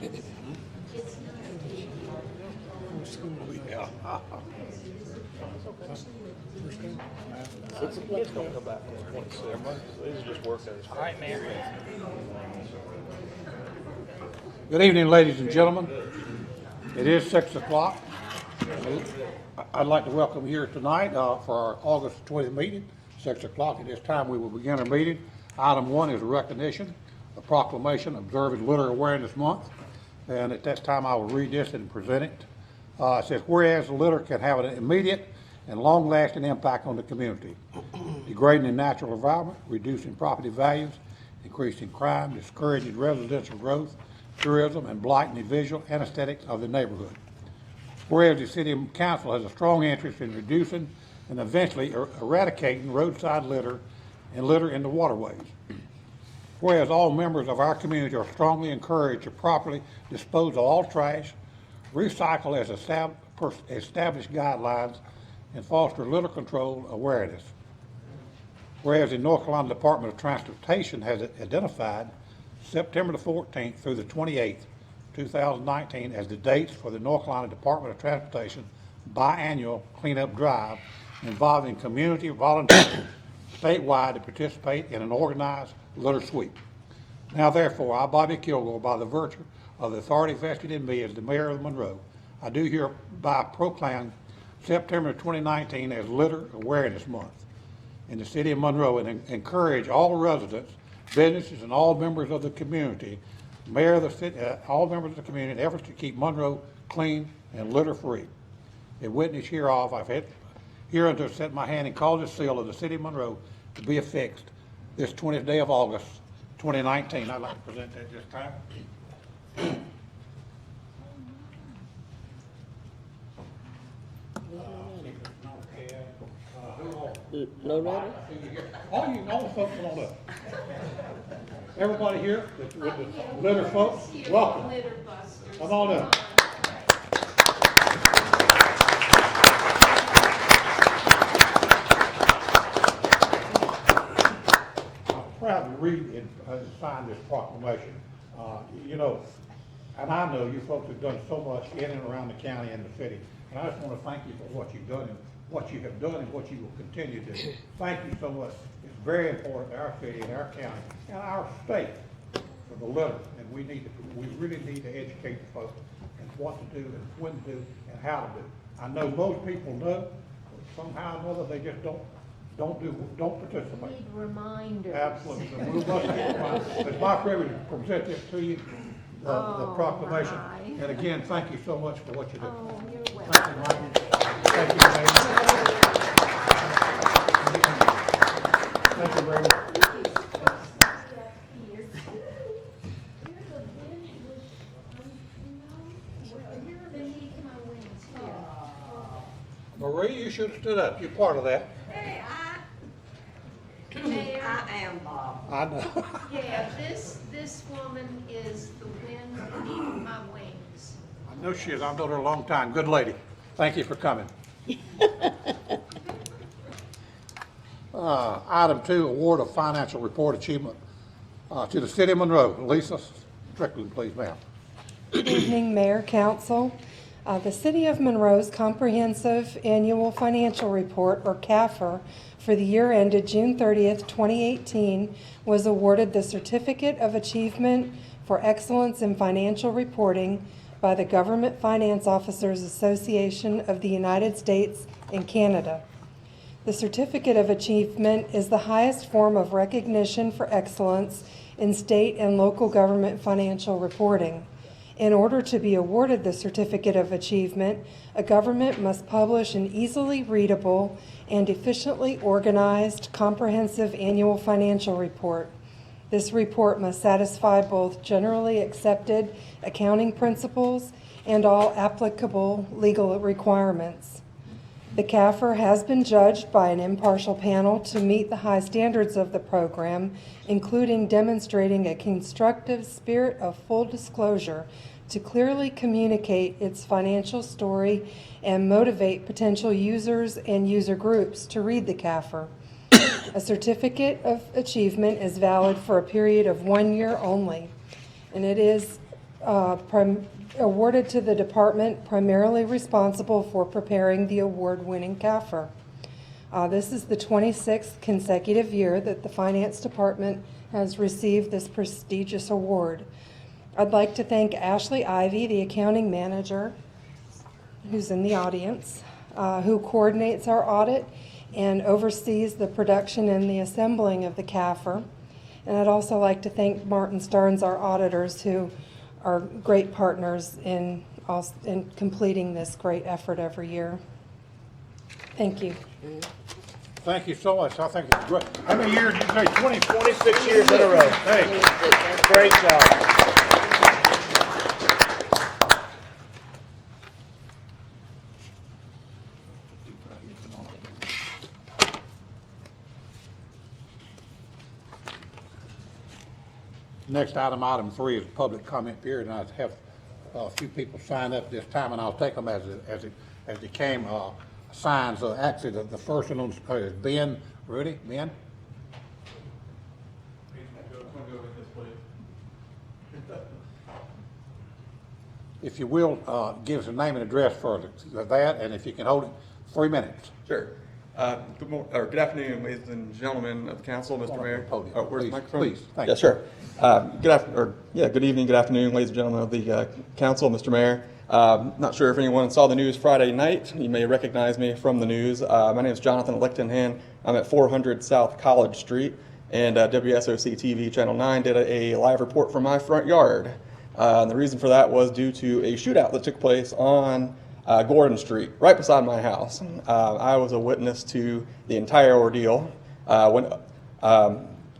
It's gonna come back on 27. It's just working. All right, man. Good evening, ladies and gentlemen. It is 6 o'clock. I'd like to welcome you here tonight for our August 20th meeting, 6 o'clock. At this time, we will begin our meeting. Item 1 is a recognition, a proclamation observing Litter Awareness Month. And at this time, I will read this and present it. It says, whereas litter can have an immediate and long-lasting impact on the community, degrading the natural environment, reducing property values, increasing crime, discouraging residential growth, tourism, and blighting the visual and aesthetics of the neighborhood. Whereas the City Council has a strong interest in reducing and eventually eradicating roadside litter and litter in the waterways. Whereas all members of our community are strongly encouraged to properly dispose of all trash, recycle as established guidelines, and foster litter control awareness. Whereas the North Carolina Department of Transportation has identified September the 14th through the 28th, 2019 as the dates for the North Carolina Department of Transportation biannual cleanup drive involving community volunteers statewide to participate in an organized litter sweep. Now therefore, I, Bobby Kilgore, by the virtue of the authority vested in me as the mayor of Monroe, I do hereby proclaim September 2019 as Litter Awareness Month in the city of Monroe and encourage all residents, businesses, and all members of the community, mayor of the city, all members of the community, in efforts to keep Monroe clean and litter free. In witness hereof, I've had hereunto set my hand and caused the seal of the city of Monroe to be affixed this 20th day of August, 2019. I'd like to present that this time. No letter? All the folks on up. Everybody here with the litter folks, welcome. Come on up. I'm proud to read and sign this proclamation. And I know you folks have done so much in and around the county and the city. And I just want to thank you for what you've done and what you have done and what you will continue to do. Thank you so much. It's very important to our city and our county and our state for the litter. And we really need to educate the folks and what to do and when to do and how to do. I know most people know, but somehow or another they just don't participate. Need reminders. Absolutely. It's my privilege to present this to you, the proclamation. My. And again, thank you so much for what you do. Oh, you're welcome. Thank you, Mike. Thank you, Mayor. Thank you very much. Marie, you should have stood up. You're part of that. Hey, Mayor, I am Bob. I know. yeah, this woman is the wind beneath my wings. I know she is. I've known her a long time. Good lady. Thank you for coming. Item 2, award of financial report achievement to the city of Monroe. Lisa Strickland, please, ma'am. Good evening, Mayor, Council. The City of Monroe's Comprehensive Annual Financial Report, or CAFR, for the year ended June 30th, 2018, was awarded the Certificate of Achievement for Excellence in Financial Reporting by the Government Finance Officers Association of the United States and Canada. The Certificate of Achievement is the highest form of recognition for excellence in state and local government financial reporting. In order to be awarded the Certificate of Achievement, a government must publish an easily readable and efficiently organized comprehensive annual financial report. This report must satisfy both generally accepted accounting principles and all applicable legal requirements. The CAFR has been judged by an impartial panel to meet the high standards of the program, including demonstrating a constructive spirit of full disclosure to clearly communicate its financial story and motivate potential users and user groups to read the CAFR. A certificate of achievement is valid for a period of 1 year only, and it is awarded to the department primarily responsible for preparing the award-winning CAFR. This is the 26th consecutive year that the Finance Department has received this prestigious award. I'd like to thank Ashley Ivy, the accounting manager, who's in the audience, who coordinates our audit and oversees the production and the assembling of the CAFR. And I'd also like to thank Martin Starnes, our auditors, who are great partners in completing this great effort every year. Thank you. Thank you so much. I think it's great. How many years did you say? 26 years in a row. Hey, Great job. next item 3 is public comment period, and I have a few people sign up this time, and I'll take them as they came. Signs, actually, the first one is Ben. Rudy, Ben? If you will, give us a name and address for that, and if you can hold it 3 minutes. Sure. Good afternoon, ladies and gentlemen of the council, Mr. Mayor. Podium. Oh, where's the Please, microphone? please, thank Yeah, you. sure. Good evening, good afternoon, ladies and gentlemen of the council, Mr. Mayor. Not sure if anyone saw the news Friday night. You may recognize me from the news. My name is Jonathan Lichtenhan. I'm at 400 South College Street, and WSOC TV Channel 9 did a live report from my front yard. And the reason for that was due to a shootout that took place on Gordon Street, right beside my house. I was a witness to the entire ordeal when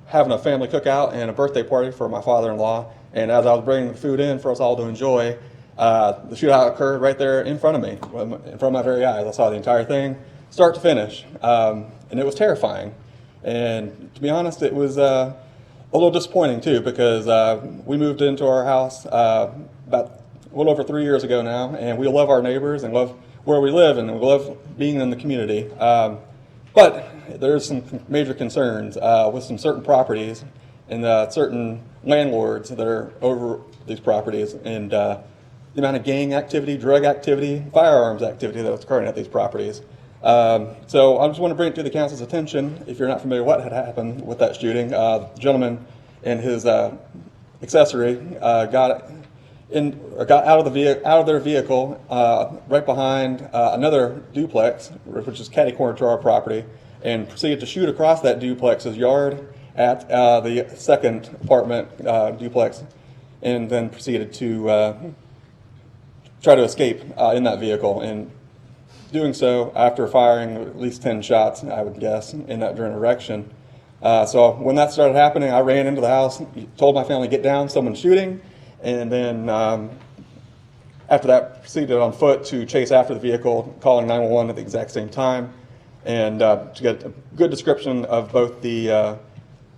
having a family cookout and a birthday party for my father-in-law. And as I was bringing the food in for us all to enjoy, the shootout occurred right there in front of me, in front of my very eyes. I saw the entire thing, start to finish, and it was terrifying. And to be honest, it was a little disappointing too, because we moved into our house about a little over 3 years ago now, and we love our neighbors and love where we live, and we love being in the community. But there's some major concerns with some certain properties and certain landlords that are over these properties, and the amount of gang activity, drug activity, firearms activity that's occurring at these properties. So I just want to bring it to the council's attention, if you're not familiar what had happened with that shooting. The gentleman and his accessory got out of their vehicle right behind another duplex, which is catty-corner to our property, and proceeded to shoot across that duplex's yard at the second apartment duplex, and then proceeded to try to escape in that vehicle, and doing so after firing at least 10 shots, I would guess, in that direction. So when that started happening, I ran into the house, told my family, get down, someone's shooting, and then after that, proceeded on foot to chase after the vehicle, calling 911 at the exact same time, and to get a good description of both the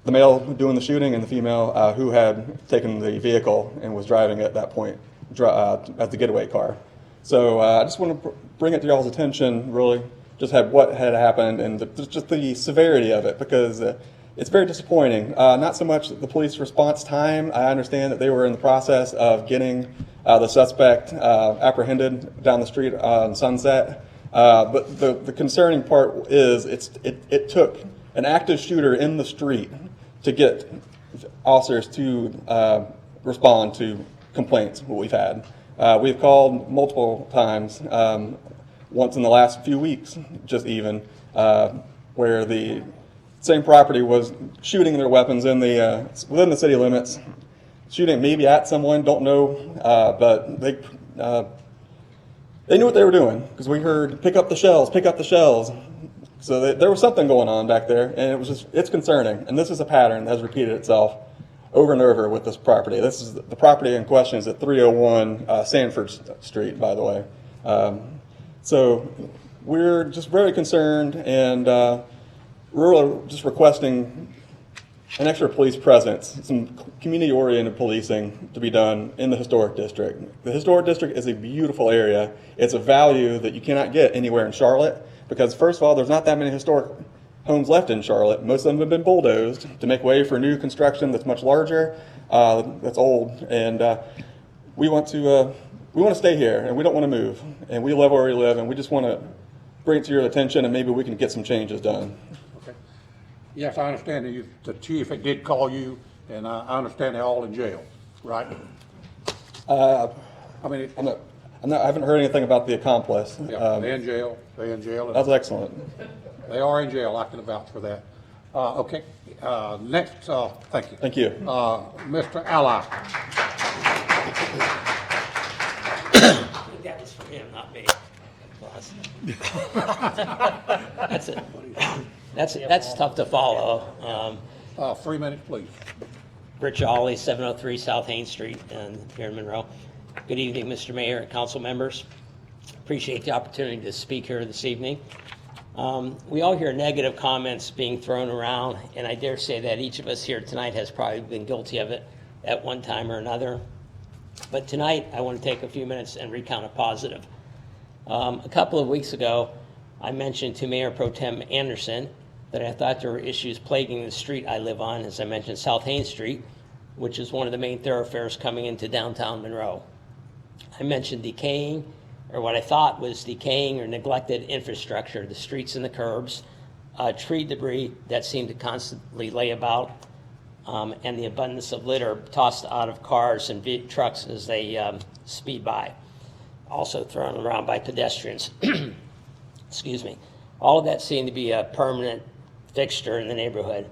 male doing the shooting and the female who had taken the vehicle and was driving at that point as the getaway car. So I just want to bring it to y'all's attention, really, just what had happened and just the severity of it, because it's very disappointing. Not so much the police response time. I understand that they were in the process of getting the suspect apprehended down the street on Sunset. But the concerning part is it took an active shooter in the street to get officers to respond to complaints we've had. We've called multiple times, once in the last few weeks, just even, where the same property was shooting their weapons within the city limits, shooting maybe at someone, don't know, but they knew what they were doing, because we heard, pick up the shells, pick up the shells. So there was something going on back there, and it's concerning. And this is a pattern that has repeated itself over and over with this property. This is the property in question is at 301 Sanford Street, by the way. So we're just very concerned, and we're just requesting an extra police presence, some community-oriented policing to be done in the historic district. The historic district is a beautiful area. It's a value that you cannot get anywhere in Charlotte, because first of all, there's not that many historic homes left in Charlotte. Most of them have been bulldozed to make way for new construction that's much larger, that's old. And we want to stay here, and we don't want to move, and we love where we live, and we just want to bring it to your attention, and maybe we can get some changes done. Okay. Yes, I understand that the chief did call you, and I understand they're all in jail, right? I mean, I haven't heard anything about the accomplice. yeah, they're in jail, and That's excellent. they are in jail, I can vouch for that. Okay, next, thank you. Thank you. Mr. Ally. That was for him, not me. That's it. That's tough to follow. 3 minutes, please. Rich Ollie, 703 South Haines Street, and here in Monroe. Good evening, Mr. Mayor and council members. Appreciate the opportunity to speak here this evening. We all hear negative comments being thrown around, and I dare say that each of us here tonight has probably been guilty of it at one time or another. But tonight, I want to take a few minutes and recount a positive. A couple of weeks ago, I mentioned to Mayor Pro Tem Anderson that I thought there were issues plaguing the street I live on, as I mentioned, South Haines Street, which is one of the main thoroughfares coming into downtown Monroe. I mentioned decaying, or what I thought was decaying or neglected infrastructure, the streets and the curbs, tree debris that seemed to constantly lay about, and the abundance of litter tossed out of cars and trucks as they speed by, also thrown around by pedestrians. Excuse me. All of that seemed to be a permanent fixture in the neighborhood.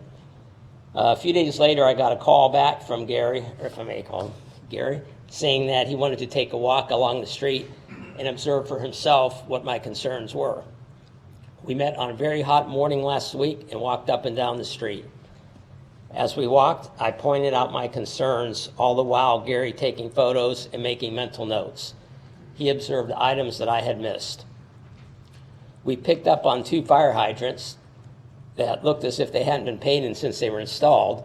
A few days later, I got a call back from Gary, or if I may call him Gary, saying that he wanted to take a walk along the street and observe for himself what my concerns were. We met on a very hot morning last week and walked up and down the street. As we walked, I pointed out my concerns, all the while Gary taking photos and making mental notes. He observed items that I had missed. We picked up on 2 fire hydrants that looked as if they hadn't been painted since they were installed,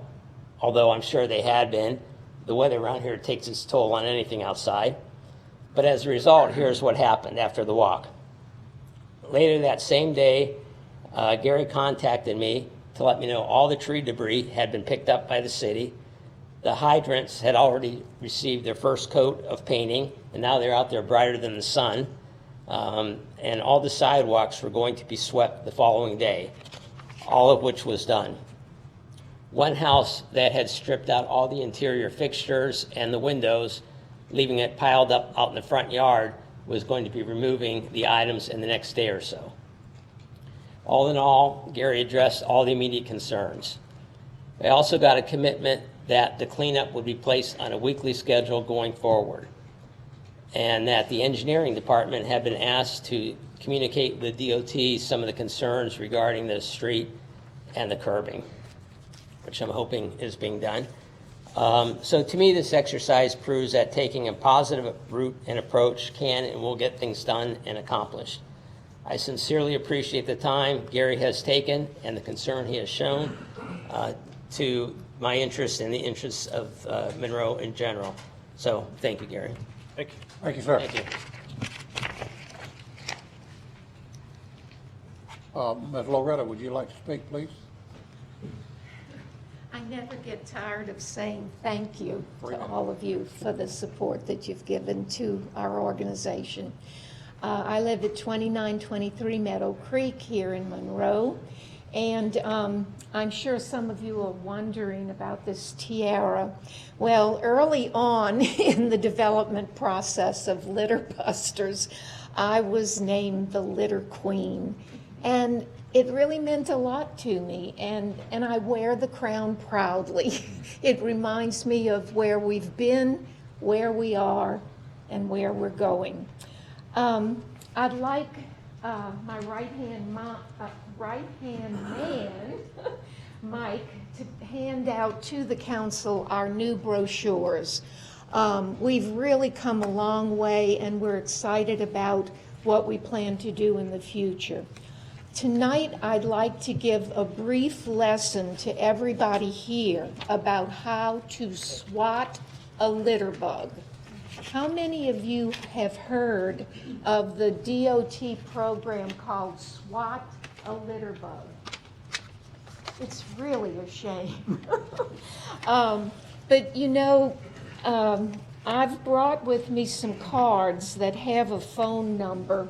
although I'm sure they had been. The weather around here takes its toll on anything outside. But as a result, here's what happened after the walk. Later that same day, Gary contacted me to let me know all the tree debris had been picked up by the city. The hydrants had already received their first coat of painting, and now they're out there brighter than the sun. And all the sidewalks were going to be swept the following day, all of which was done. One house that had stripped out all the interior fixtures and the windows, leaving it piled up out in the front yard, was going to be removing the items in the next day or so. All in all, Gary addressed all the immediate concerns. I also got a commitment that the cleanup would be placed on a weekly schedule going forward, and that the engineering department had been asked to communicate with DOT some of the concerns regarding the street and the curbing, which I'm hoping is being done. So to me, this exercise proves that taking a positive route and approach can and will get things done and accomplished. I sincerely appreciate the time Gary has taken and the concern he has shown to my interest and the interests of Monroe in general. So thank you, Gary. Thank you. Thank you, sir. Thank you. Ms. Loretta, would you like to speak, please? I never get tired of saying thank you to 3 minutes. all of you for the support that you've given to our organization. I live at 2923 Meadow Creek here in Monroe, and I'm sure some of you are wondering about this tiara. Well, early on in the development process of Litter Busters, I was named the Litter Queen, and it really meant a lot to me, and I wear the crown proudly. It reminds me of where we've been, where we are, and where we're going. I'd like my right-hand man, Mike, to hand out to the council our new brochures. We've really come a long way, and we're excited about what we plan to do in the future. Tonight, I'd like to give a brief lesson to everybody here about how to swat a litter bug. How many of you have heard of the DOT program called SWAT a Litter Bug? It's really a shame. But you know, I've brought with me some cards that have a phone number,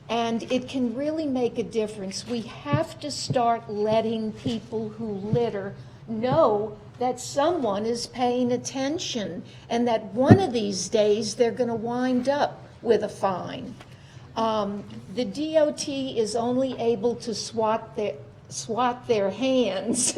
and it can really make a difference. We have to start letting people who litter know that someone is paying attention and that one of these days they're going to wind up with a fine. The DOT is only able to swat their hands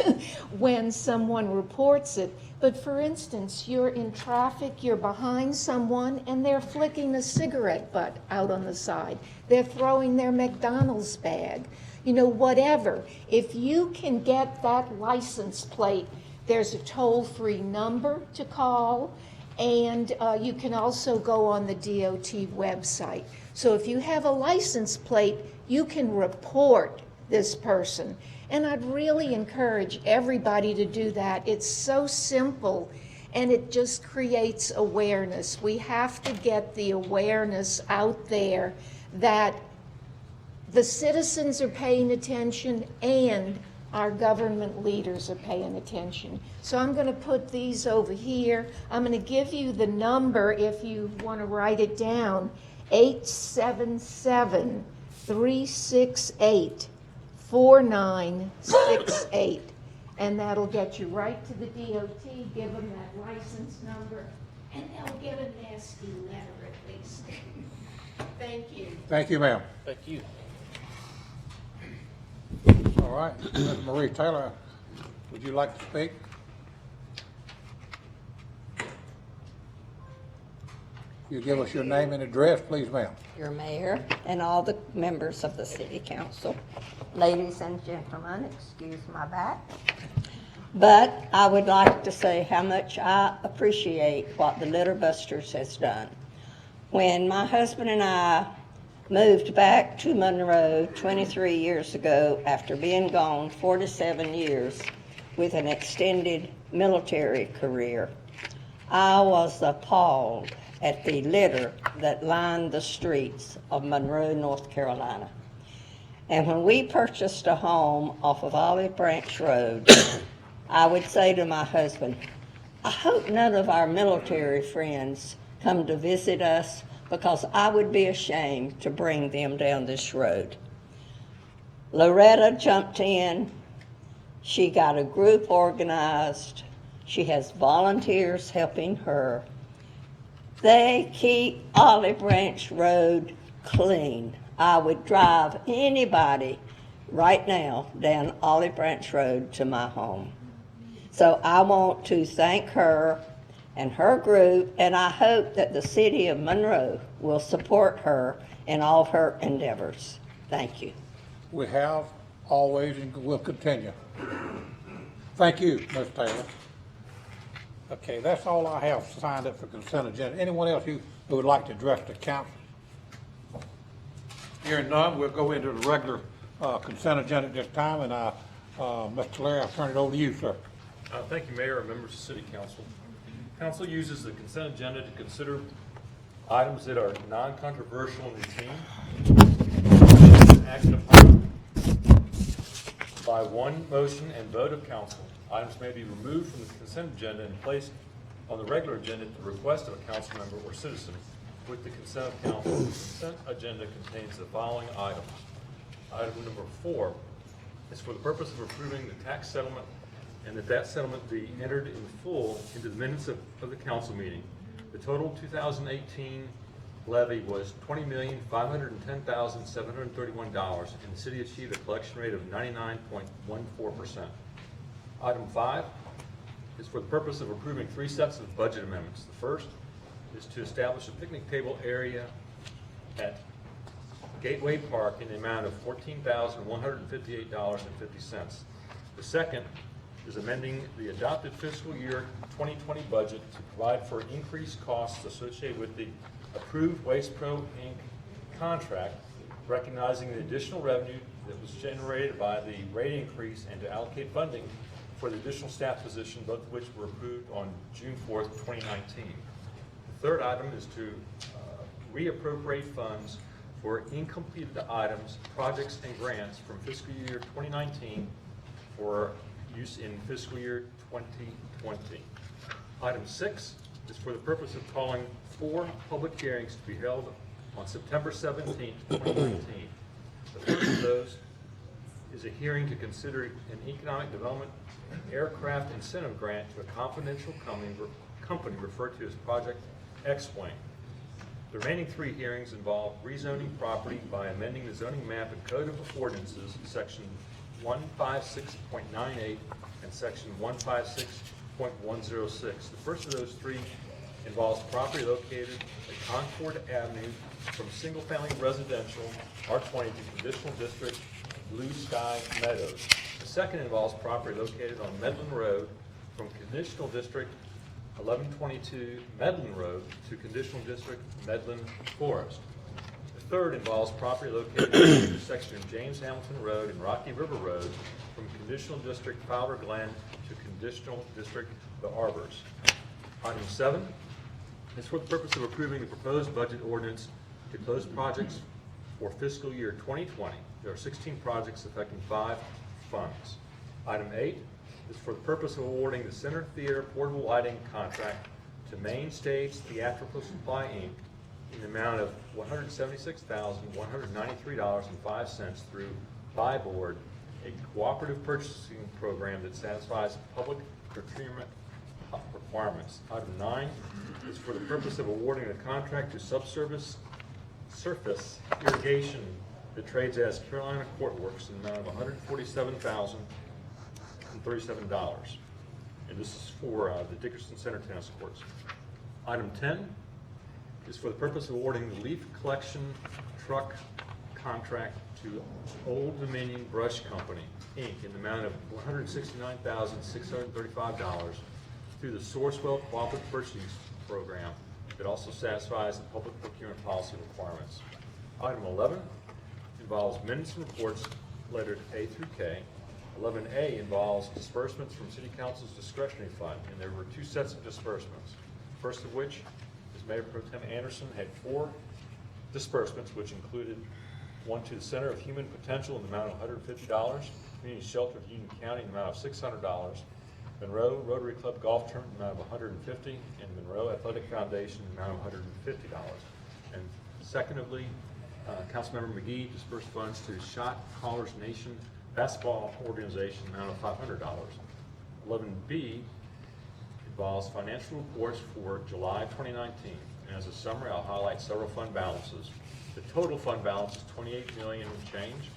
when someone reports it. But for instance, you're in traffic, you're behind someone, and they're flicking a cigarette butt out on the side. They're throwing their McDonald's bag. You know, whatever. If you can get that license plate, there's a toll-free number to call, and you can also go on the DOT website. So if you have a license plate, you can report this person. And I'd really encourage everybody to do that. It's so simple, and it just creates awareness. We have to get the awareness out there that the citizens are paying attention and our government leaders are paying attention. So I'm going to put these over here. I'm going to give you the number if you want to write it down, 877-368-4968. And that'll get you right to the DOT, give them that license number, and they'll get a nasty letter at least. Thank you. Thank you, ma'am. Thank you. All right, Ms. Marie Taylor, would you like to speak? You give us your name and address, please, ma'am. Your mayor and all the members of the city council. Ladies and gentlemen, excuse my back. But I would like to say how much I appreciate what the Litter Busters has done. When my husband and I moved back to Monroe 23 years ago after being gone 47 years with an extended military career, I was appalled at the litter that lined the streets of Monroe, North Carolina. And when we purchased a home off of Olive Branch Road, I would say to my husband, I hope none of our military friends come to visit us, because I would be ashamed to bring them down this road. Loretta jumped in. She got a group organized. She has volunteers helping her. They keep Olive Branch Road clean. I would drive anybody right now down Olive Branch Road to my home. So I want to thank her and her group, and I hope that the city of Monroe will support her in all of her endeavors. Thank you. We have, always, and will continue. Thank you, Ms. Taylor. Okay, that's all I have signed up for consent agenda. Anyone else who would like to address the council? Hearing none, we'll go into the regular consent agenda at this time, and Mr. Larry, I'll turn it over to you, sir. Thank you, Mayor and members of the City Council. Council uses the consent agenda to consider items that are non-controversial and routine, acted upon by one motion and vote of council. Items may be removed from the consent agenda and placed on the regular agenda at the request of a council member or citizen with the consent of council. The consent agenda contains the following items. Item number 4 is for the purpose of approving the tax settlement, and that settlement be entered in full into the minutes of the council meeting. The total 2018 levy was $20,510,731, and the city achieved a collection rate of 99.14%. Item 5 is for the purpose of approving 3 sets of budget amendments. The first is to establish a picnic table area at Gateway Park in the amount of $14,158.50. The second is amending the adopted fiscal year 2020 budget to provide for increased costs associated with the approved Waste Pro Inc. contract, recognizing the additional revenue that was generated by the rate increase and to allocate funding for the additional staff position, both of which were approved on June 4th, 2019. The third item is to reappropriate funds for incompleted items, projects, and grants from fiscal year 2019 for use in fiscal year 2020. Item 6 is for the purpose of calling 4 public hearings to be held on September 17th, 2019. The first of those is a hearing to consider an economic development aircraft incentive grant to a confidential company referred to as Project X-Wing. The remaining 3 hearings involve rezoning property by amending the zoning map and code of ordinances, section 156.98 and section 156.106. The first of those 3 involves property located at Concord Avenue from single-family residential R20 to conditional district Blue Sky Meadows. The second involves property located on Medlin Road from conditional district 1122 Medlin Road to conditional district Medlin Forest. The third involves property located in the intersection of James Hamilton Road and Rocky River Road from conditional district Fowler Glen to conditional district The Arbors. Item 7 is for the purpose of approving the proposed budget ordinance to close projects for fiscal year 2020. There are 16 projects affecting 5 funds. Item 8 is for the purpose of awarding the Center Theater portable lighting contract to Main Stage Theatrical Supply, Inc. in the amount of $176,193.05 through Buy Board, a cooperative purchasing program that satisfies public procurement requirements. Item 9 is for the purpose of awarding a contract to Subsurface Irrigation that trades as Carolina Court Works in the amount of $147,037. And this is for the Dickerson Center tennis courts. Item 10 is for the purpose of awarding the leaf collection truck contract to Old Dominion Brush Company, Inc. in the amount of $169,635 through the Sourcewell Cooperative Purchasing Program that also satisfies the public procurement policy requirements. Item 11 involves minutes and reports lettered A through K. 11A involves disbursements from City Council's discretionary fund, and there were 2 sets of disbursements. First of which is Mayor Pro Tem Anderson had 4 disbursements, which included one to the Center of Human Potential in the amount of $150, Community Shelter of Union County in the amount of $600, Monroe Rotary Club Golf Tournament in the amount of $150, and Monroe Athletic Foundation in the amount of $150. And secondly, Councilmember McGee dispersed funds to Shot Callers Nation Basketball Organization in the amount of $500. 11B involves financial reports for July 2019. And as a summary, I'll highlight several fund balances. The total fund balance is $28 million and change.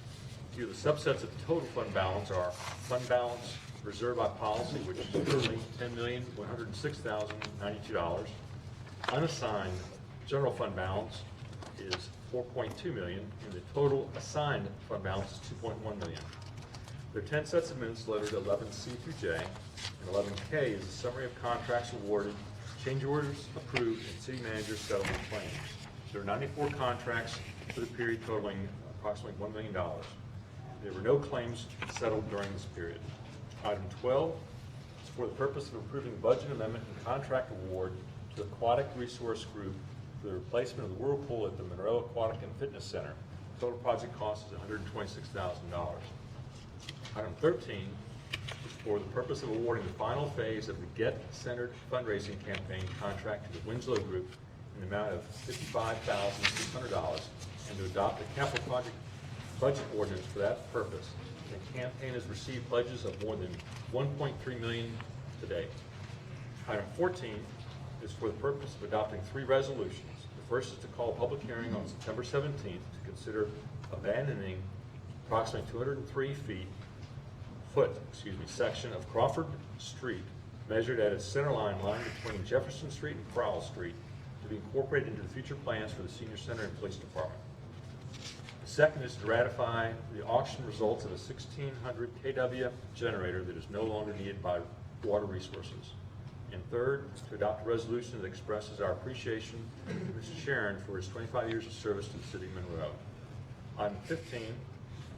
A few of the subsets of the total fund balance are fund balance reserved by policy, which is currently $10,106,092. Unassigned general fund balance is $4.2 million, and the total assigned fund balance is $2.1 million. There are 10 sets of minutes lettered 11C through J, and 11K is a summary of contracts awarded, change orders approved, and city manager settlement claims. There are 94 contracts for the period totaling approximately $1 million. There were no claims settled during this period. Item 12 is for the purpose of approving budget amendment and contract award to Aquatic Resource Group for the replacement of the whirlpool at the Monroe Aquatic and Fitness Center. Total project cost is $126,000. Item 13 is for the purpose of awarding the final phase of the Get Centered fundraising campaign contract to the Winslow Group in the amount of $55,600 and to adopt a capital project budget ordinance for that purpose. The campaign has received pledges of more than $1.3 million to date. Item 14 is for the purpose of adopting 3 resolutions. The first is to call a public hearing on September 17th to consider abandoning approximately 203 foot section of Crawford Street, measured at its center line between Jefferson Street and Crowell Street, to be incorporated into the future plans for the Senior Center and Police Department. The second is to ratify the auction results of a 1600 kW generator that is no longer needed by Water Resources. And third, to adopt a resolution that expresses our appreciation to Mr. Sharon for his 25 years of service to the city of Monroe. Item 15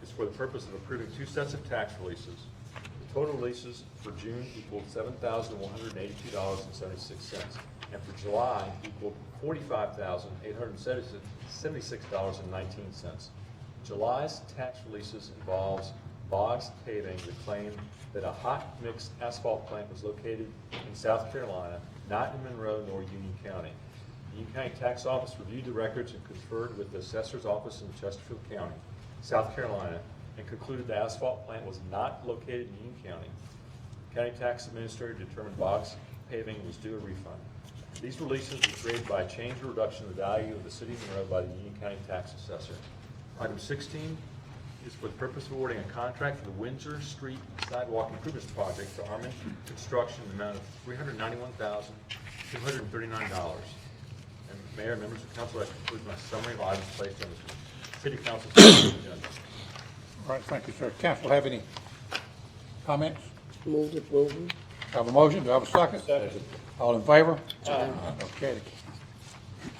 is for the purpose of approving 2 sets of tax releases. The total releases for June equaled $7,182.76, and for July equaled $45,876.19. July's tax releases involves Boggs Paving that claimed that a hot mix asphalt plant was located in South Carolina not in Monroe nor Union County. The Union County Tax Office reviewed the records and conferred with the Assessor's Office in Chesterfield County, South Carolina, and concluded the asphalt plant was not located in Union County. The County Tax Administrator determined Boggs Paving was due a refund. These releases were created by a change or reduction in the value of the City of Monroe by the Union County Tax Assessor. Item 16 is for the purpose of awarding a contract for the Windsor Street Sidewalk Improvements Project to Armin Construction in the amount of $391,239. And Mayor, members of council, that concludes my summary of items placed on the City Council's agenda. All right, thank you, sir. Council have any comments? Move to approval. Have a motion, do I have a second? Second. All in favor? Aye. Okay.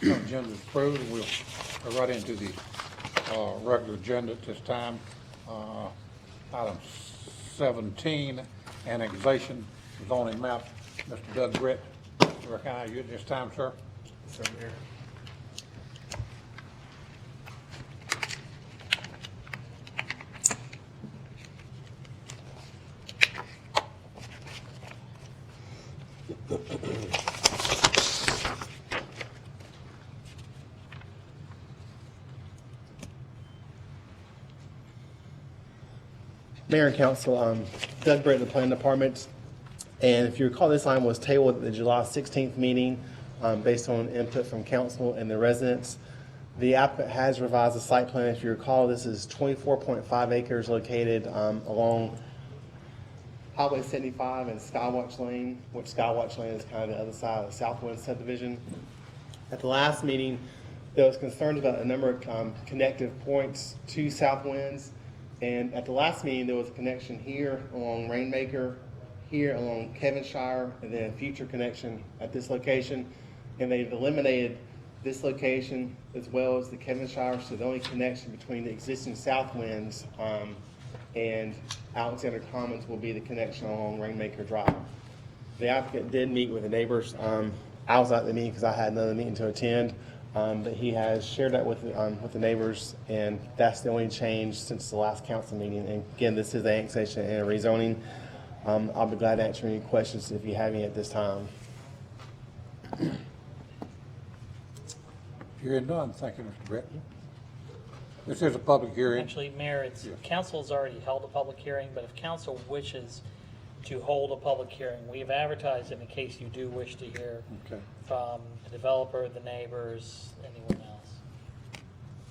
The agenda is approved, and we'll go right into the regular agenda at this time. Item 17, annexation zoning map. Mr. Doug Britt, we recognize you at this time, sir. Sir, Mayor. Mayor and Council, Doug Britt, the Planning Department. And if you recall, this item was tabled at the July 16th meeting based on input from council and the residents. The applicant has revised the site plan. If you recall, this is 24.5 acres located along Highway 75 and Skywatch Lane, which Skywatch Lane is kind of the other side of the Southwind subdivision. At the last meeting, there was concerns about a number of connective points to Southwinds. And at the last meeting, there was a connection here along Rainmaker, here along Kevinshire, and then a future connection at this location. And they've eliminated this location as well as the Kevinshire, so the only connection between the existing Southwinds and Alexander Commons will be the connection along Rainmaker Drive. The applicant did meet with the neighbors. I was at the meeting because I had another meeting to attend. But he has shared that with the neighbors, and that's the only change since the last council meeting. And again, this is the annexation and rezoning. I'll be glad to answer any questions if you have any at this time. Hearing none, thank you, Mr. Britt. This is a public hearing. Actually, Mayor, it's, Yes. council's already held a public hearing, but if council wishes to hold a public hearing, we've advertised it in case you do wish to hear Okay. from the developer, the neighbors, anyone else.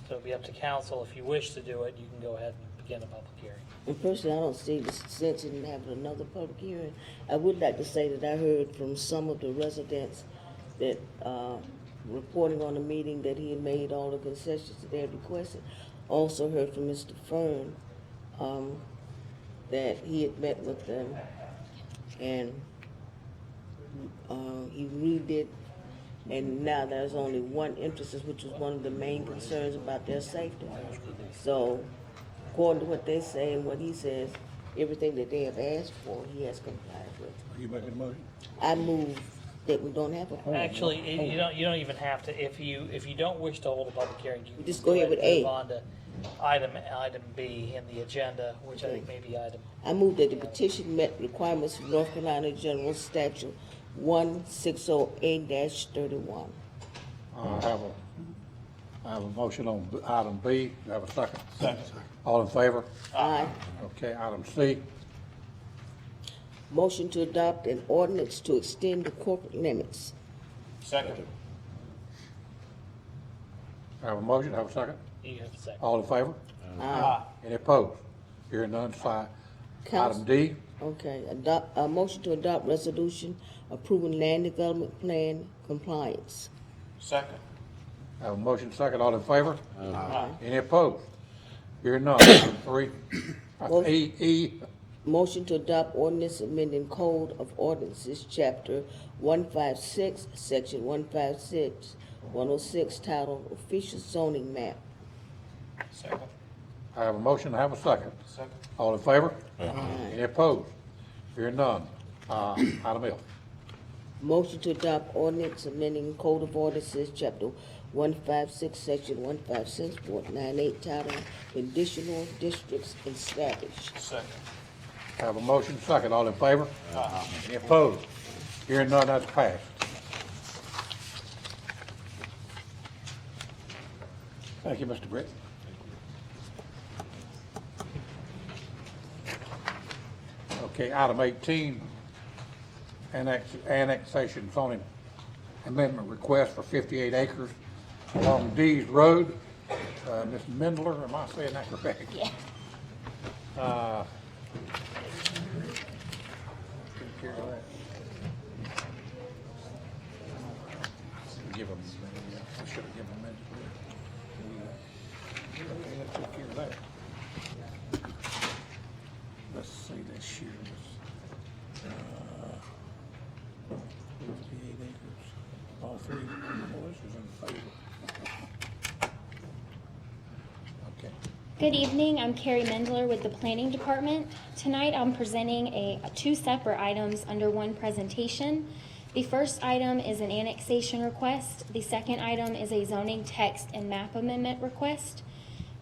So it'll be up to council. If you wish to do it, you can go ahead and begin a public hearing. And personally, I don't see the sense in having another public hearing. I would like to say that I heard from some of the residents that, reporting on the meeting that he had made all the concessions that they had requested. Also heard from Mr. Fern, that he had met with them and, he redid, and now there's only one interest, which was one of the main concerns about their safety. So, according to what they say and what he says, everything that they have asked for, he has complied with. Are you making a motion? I move that we don't have a. Actually, you don't even have to, if you don't wish to hold a public hearing, you can Just go ahead with A. move on to item B in the agenda, which I think may be item. I move that the petition met requirements of North Carolina General Statute 1608-31. I have a motion on item B. Do I have a second? Second. All in favor? Aye. Okay, item C. Motion to adopt an ordinance to extend the corporate limits. Second. I have a motion, I have a second. You have a second. All in favor? Aye. Any opposed? Hearing none, item Council- D. Okay, a motion to adopt resolution approving land development plan compliance. Second. I have a motion, second. All in favor? Any opposed? Hearing none, item 3. E. Motion to adopt ordinance amending Code of Ordinances, Chapter 156, Section 156, 106, titled Official Zoning Map. Second. I have a motion, I have a second. Second. All in favor? Any opposed? Hearing none. Item F. Motion to adopt ordinance amending Code of Ordinances, Chapter 156, Section 156, 498, titled Additional Districts Established. Second. I have a motion, second. All in favor? Any opposed? Hearing none, that's passed. Thank you, Mr. Britt. Okay, item 18, annexation zoning amendment request for 58 acres along Dees Road. Ms. Mendler, am I saying that correct? Yeah. Take care of that. Give them, I should have given them that. Okay, let's take care of that. Let's see this here. 58 acres. All three voices in favor. Okay. Good evening, I'm Carrie Mendler with the Planning Department. Tonight I'm presenting two separate items under one presentation. The first item is an annexation request. The second item is a zoning text and map amendment request.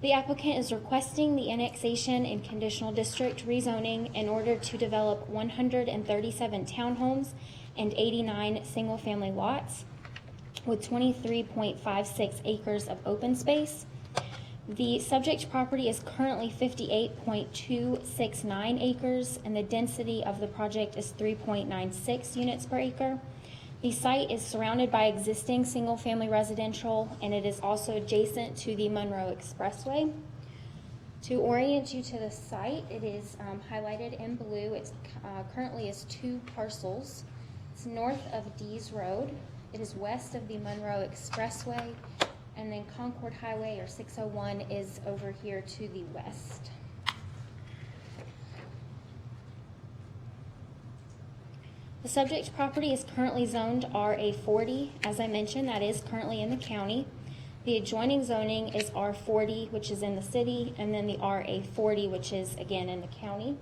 The applicant is requesting the annexation and conditional district rezoning in order to develop 137 townhomes and 89 single-family lots with 23.56 acres of open space. The subject property is currently 58.269 acres, and the density of the project is 3.96 units per acre. The site is surrounded by existing single-family residential, and it is also adjacent to the Monroe Expressway. To orient you to the site, it is highlighted in blue. It currently is two parcels. It's north of Dees Road. It is west of the Monroe Expressway, and then Concord Highway, or 601, is over here to the west. The subject property is currently zoned RA40. As I mentioned, that is currently in the county. The adjoining zoning is R40, which is in the city, and then the RA40, which is again in the county.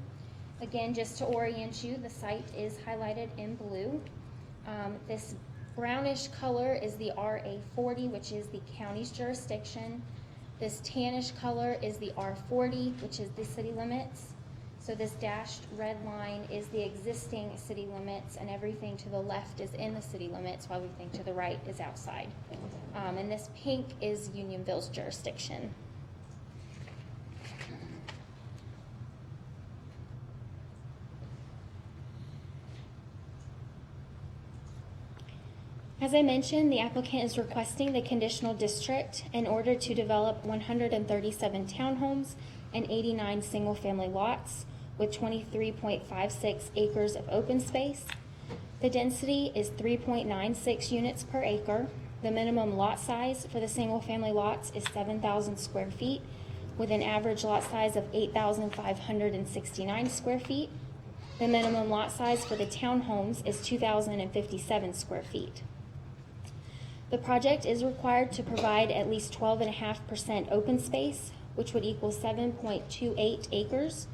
Again, just to orient you, the site is highlighted in blue. This brownish color is the RA40, which is the county's jurisdiction. This tannish color is the R40, which is the city limits. So this dashed red line is the existing city limits, and everything to the left is in the city limits, while everything to the right is outside. And this pink is Unionville's jurisdiction. As I mentioned, the applicant is requesting the conditional district in order to develop 137 townhomes and 89 single-family lots with 23.56 acres of open space. The density is 3.96 units per acre. The minimum lot size for the single-family lots is 7,000 square feet, with an average lot size of 8,569 square feet. The minimum lot size for the townhomes is 2,057 square feet. The project is required to provide at least 12.5% open space, which would equal 7.28 acres.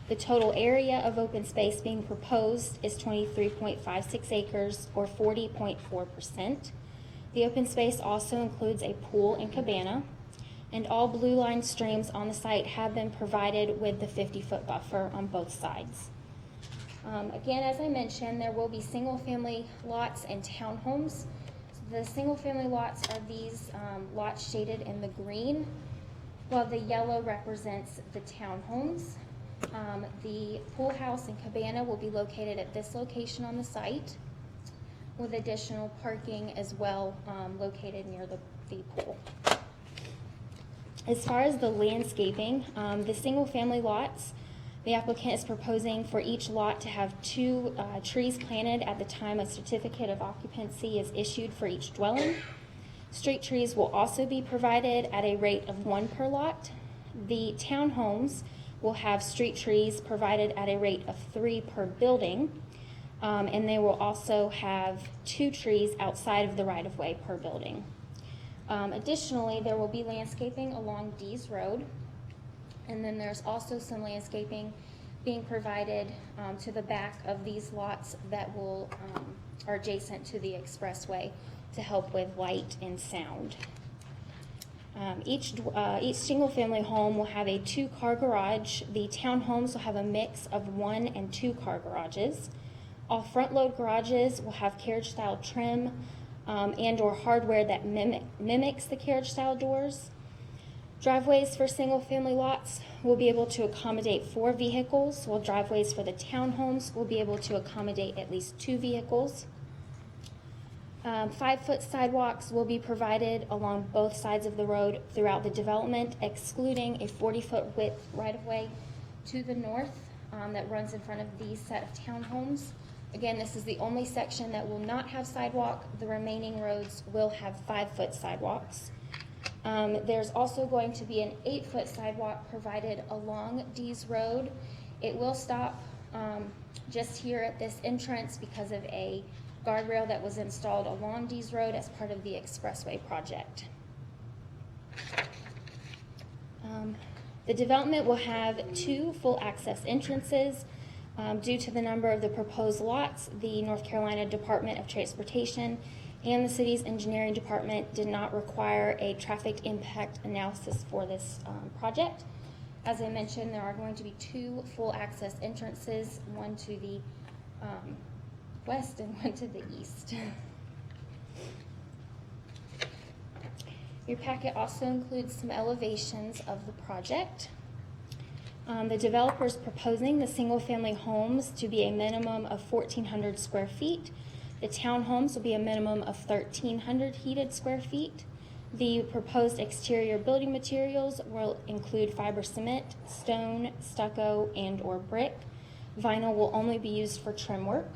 The total area of open space being proposed is 23.56 acres, or 40.4%. The open space also includes a pool and cabana, and all blue line streams on the site have been provided with the 50-foot buffer on both sides. Again, as I mentioned, there will be single-family lots and townhomes. The single-family lots are these lots shaded in the green, while the yellow represents the townhomes. The pool house and cabana will be located at this location on the site, with additional parking as well located near the pool. As far as the landscaping, the single-family lots, the applicant is proposing for each lot to have 2 trees planted at the time a certificate of occupancy is issued for each dwelling. Street trees will also be provided at a rate of 1 per lot. The townhomes will have street trees provided at a rate of 3 per building, and they will also have 2 trees outside of the right-of-way per building. Additionally, there will be landscaping along Dees Road, and then there's also some landscaping being provided to the back of these lots that are adjacent to the expressway to help with light and sound. Each single-family home will have a 2-car garage. The townhomes will have a mix of 1 and 2-car garages. All front-load garages will have carriage-style trim and/or hardware that mimics the carriage-style doors. Driveways for single-family lots will be able to accommodate 4 vehicles, while driveways for the townhomes will be able to accommodate at least 2 vehicles. 5-foot sidewalks will be provided along both sides of the road throughout the development, excluding a 40-foot width right-of-way to the north that runs in front of these set of townhomes. Again, this is the only section that will not have sidewalk. The remaining roads will have 5-foot sidewalks. There's also going to be an 8-foot sidewalk provided along Dees Road. It will stop just here at this entrance because of a guardrail that was installed along Dees Road as part of the expressway project. The development will have 2 full access entrances. Due to the number of the proposed lots, the North Carolina Department of Transportation and the city's engineering department did not require a traffic impact analysis for this project. As I mentioned, there are going to be 2 full access entrances, one to the west and one to the east. Your packet also includes some elevations of the project. The developer is proposing the single-family homes to be a minimum of 1,400 square feet. The townhomes will be a minimum of 1,300 heated square feet. The proposed exterior building materials will include fiber cement, stone, stucco, and/or brick. Vinyl will only be used for trim work.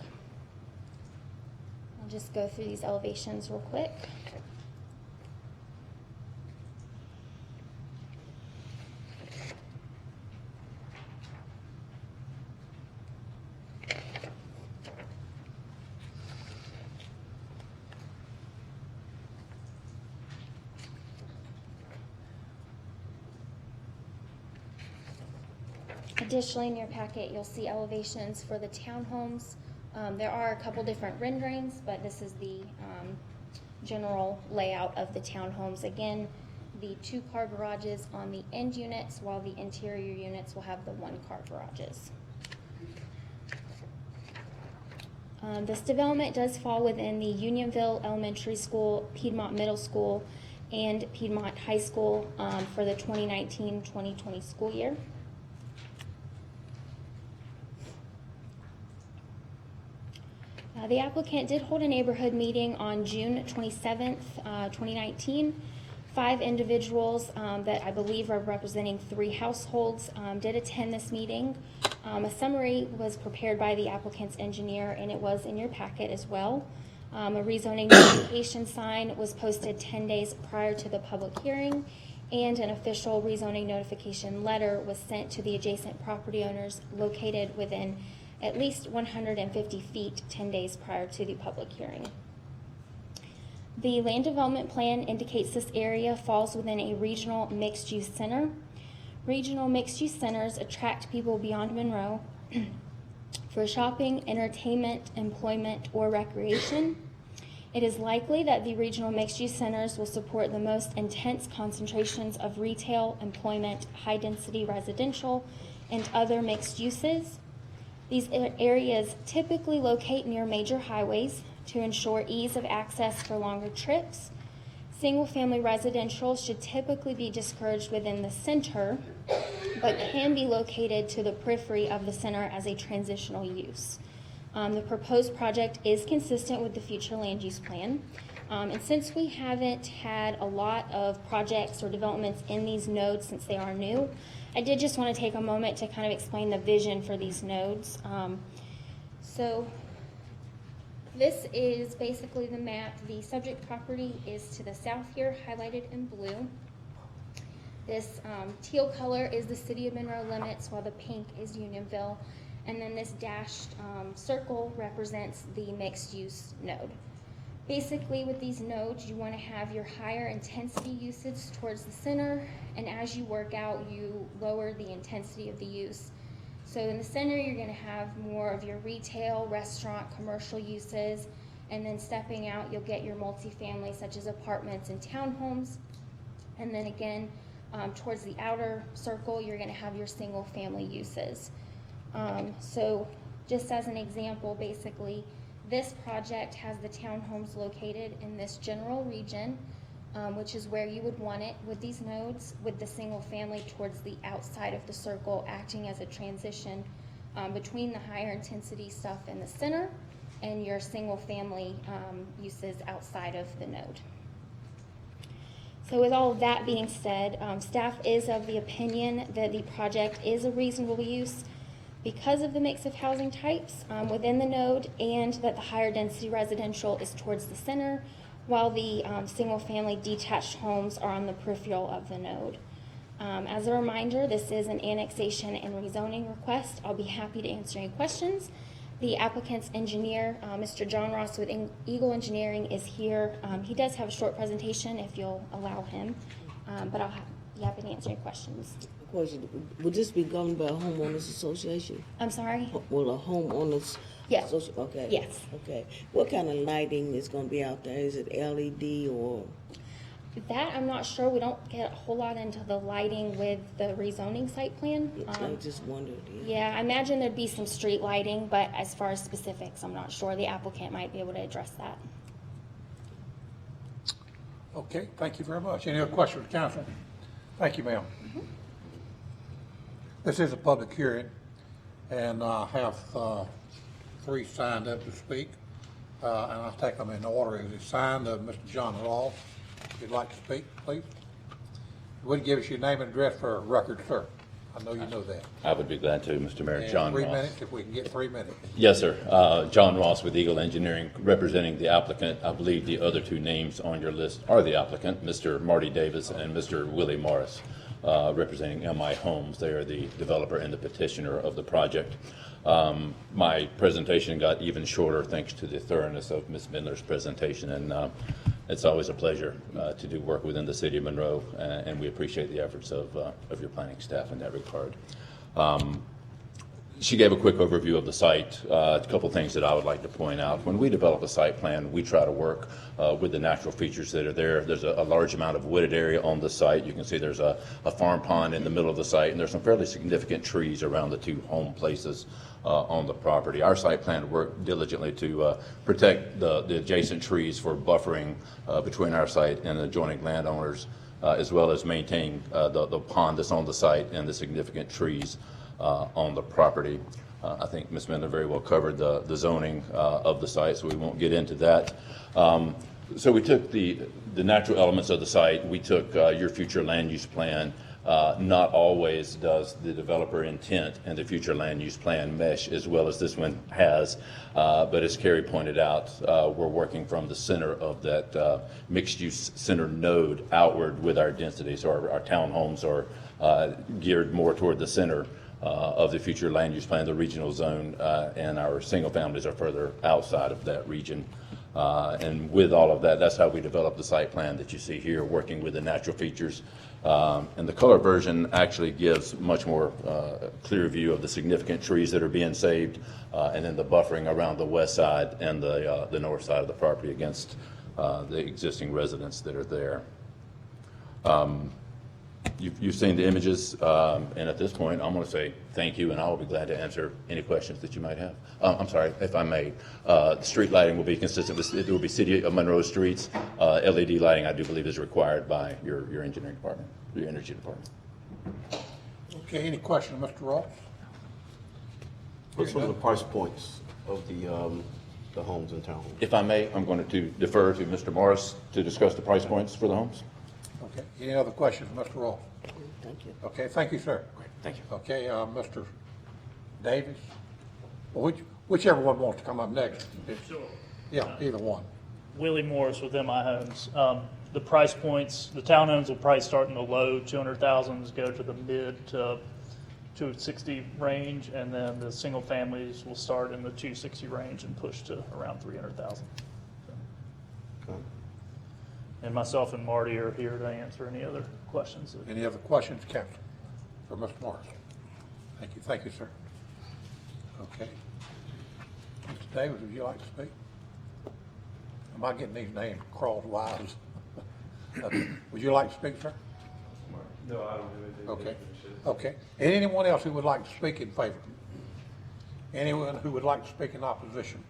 I'll just go through these elevations real quick. Additionally, in your packet, you'll see elevations for the townhomes. There are a couple different renderings, but this is the general layout of the townhomes. Again, the 2-car garages on the end units, while the interior units will have the 1-car garages. This development does fall within the Unionville Elementary School, Piedmont Middle School, and Piedmont High School for the 2019-2020 school year. The applicant did hold a neighborhood meeting on June 27th, 2019. 5 individuals that I believe are representing 3 households did attend this meeting. A summary was prepared by the applicant's engineer, and it was in your packet as well. A rezoning notification sign was posted 10 days prior to the public hearing, and an official rezoning notification letter was sent to the adjacent property owners located within at least 150 feet 10 days prior to the public hearing. The land development plan indicates this area falls within a regional mixed-use center. Regional mixed-use centers attract people beyond Monroe for shopping, entertainment, employment, or recreation. It is likely that the regional mixed-use centers will support the most intense concentrations of retail, employment, high-density residential, and other mixed uses. These areas typically locate near major highways to ensure ease of access for longer trips. Single-family residential should typically be discouraged within the center, but can be located to the periphery of the center as a transitional use. The proposed project is consistent with the future land use plan. And since we haven't had a lot of projects or developments in these nodes since they are new, I did just want to take a moment to kind of explain the vision for these nodes. So this is basically the map. The subject property is to the south here, highlighted in blue. This teal color is the city of Monroe limits, while the pink is Unionville. And then this dashed circle represents the mixed-use node. Basically, with these nodes, you want to have your higher intensity usage towards the center, and as you work out, you lower the intensity of the use. So in the center, you're going to have more of your retail, restaurant, commercial uses, and then stepping out, you'll get your multifamily, such as apartments and townhomes. And then again, towards the outer circle, you're going to have your single-family uses. So just as an example, basically, this project has the townhomes located in this general region. which is where you would want it with these nodes, with the single family towards the outside of the circle, acting as a transition between the higher intensity stuff in the center and your single family uses outside of the node. So with all of that being said, staff is of the opinion that the project is a reasonable use because of the mix of housing types within the node, and that the higher density residential is towards the center, while the single family detached homes are on the peripheral of the node. As a reminder, this is an annexation and rezoning request. I'll be happy to answer any questions. The applicant's engineer, Mr. John Ross with Eagle Engineering, is here. He does have a short presentation if you'll allow him, but I'll be happy to answer any questions. Question, would this be governed by a homeowners association? I'm sorry? Will a homeowners? Yes. Okay. Yes. Okay. What kind of lighting is gonna be out there? Is it LED or? That I'm not sure. We don't get a whole lot into the lighting with the rezoning site plan. I just wondered. Yeah, I imagine there'd be some street lighting, but as far as specifics, I'm not sure. The applicant might be able to address that. Okay, thank you very much. Any other questions, council? Thank you, ma'am. This is a public hearing, and I have three signed up to speak, and I'll take them in order. Is it signed, Mr. John Ross? If you'd like to speak, please. Would you give us your name and address for record, sir? I know you know that. I would be glad to, Mr. Mayor. And John 3 Ross. minutes, if we can get 3 minutes. Yes, sir. John Ross with Eagle Engineering, representing the applicant. I believe the other two names on your list are the applicant, Mr. Marty Davis and Mr. Willie Morris, representing MI Homes. They are the developer and the petitioner of the project. My presentation got even shorter thanks to the thoroughness of Ms. Midler's presentation, and it's always a pleasure to do work within the city of Monroe, and we appreciate the efforts of your planning staff in that regard. She gave a quick overview of the site. A couple things that I would like to point out. When we develop a site plan, we try to work with the natural features that are there. There's a large amount of wooded area on the site. You can see there's a farm pond in the middle of the site, and there's some fairly significant trees around the two home places on the property. Our site plan worked diligently to protect the adjacent trees for buffering between our site and the adjoining landowners, as well as maintain the pond that's on the site and the significant trees on the property. I think Ms. Mendler very well covered the zoning of the site, so we won't get into that. So we took the natural elements of the site. We took your future land use plan. Not always does the developer intent and the future land use plan mesh as well as this one has, but as Carrie pointed out, we're working from the center of that mixed-use center node outward with our density. So our townhomes are geared more toward the center of the future land use plan, the regional zone, and our single families are further outside of that region. And with all of that, that's how we developed the site plan that you see here, working with the natural features. And the color version actually gives much more clear view of the significant trees that are being saved, and then the buffering around the west side and the north side of the property against the existing residents that are there. You've seen the images, and at this point, I'm going to say thank you, and I will be glad to answer any questions that you might have. I'm sorry, if I may. The street lighting will be consistent with, it will be City of Monroe streets. LED lighting, I do believe, is required by your engineering department, your energy department. Okay, any questions, Mr. Ross? What's some of the price points of the homes in town? If I may, I'm going to defer to Mr. Morris to discuss the price points for the homes. Okay, any other questions, Mr. Ross? Thank you. Okay, thank you, sir. Great, thank you. Okay, Mr. Davis? Well, whichever one wants to come up next. Sure. Yeah, either one. Willie Morris with MI Homes. The price points, the townhomes will probably start in the low 200,000s, go to the mid to 260 range, and then the single families will start in the 260 range and push to around 300,000. Okay. And myself and Marty are here to answer any other questions. Any other questions, Captain, for Mr. Morris? Thank you. Thank you, sir. Okay. Mr. Davis, would you like to speak? Am I getting these names crosswise? Would you like to speak, sir? No, I don't do anything. Okay. Okay. And anyone else who would like to speak in favor? Anyone who would like to speak in opposition?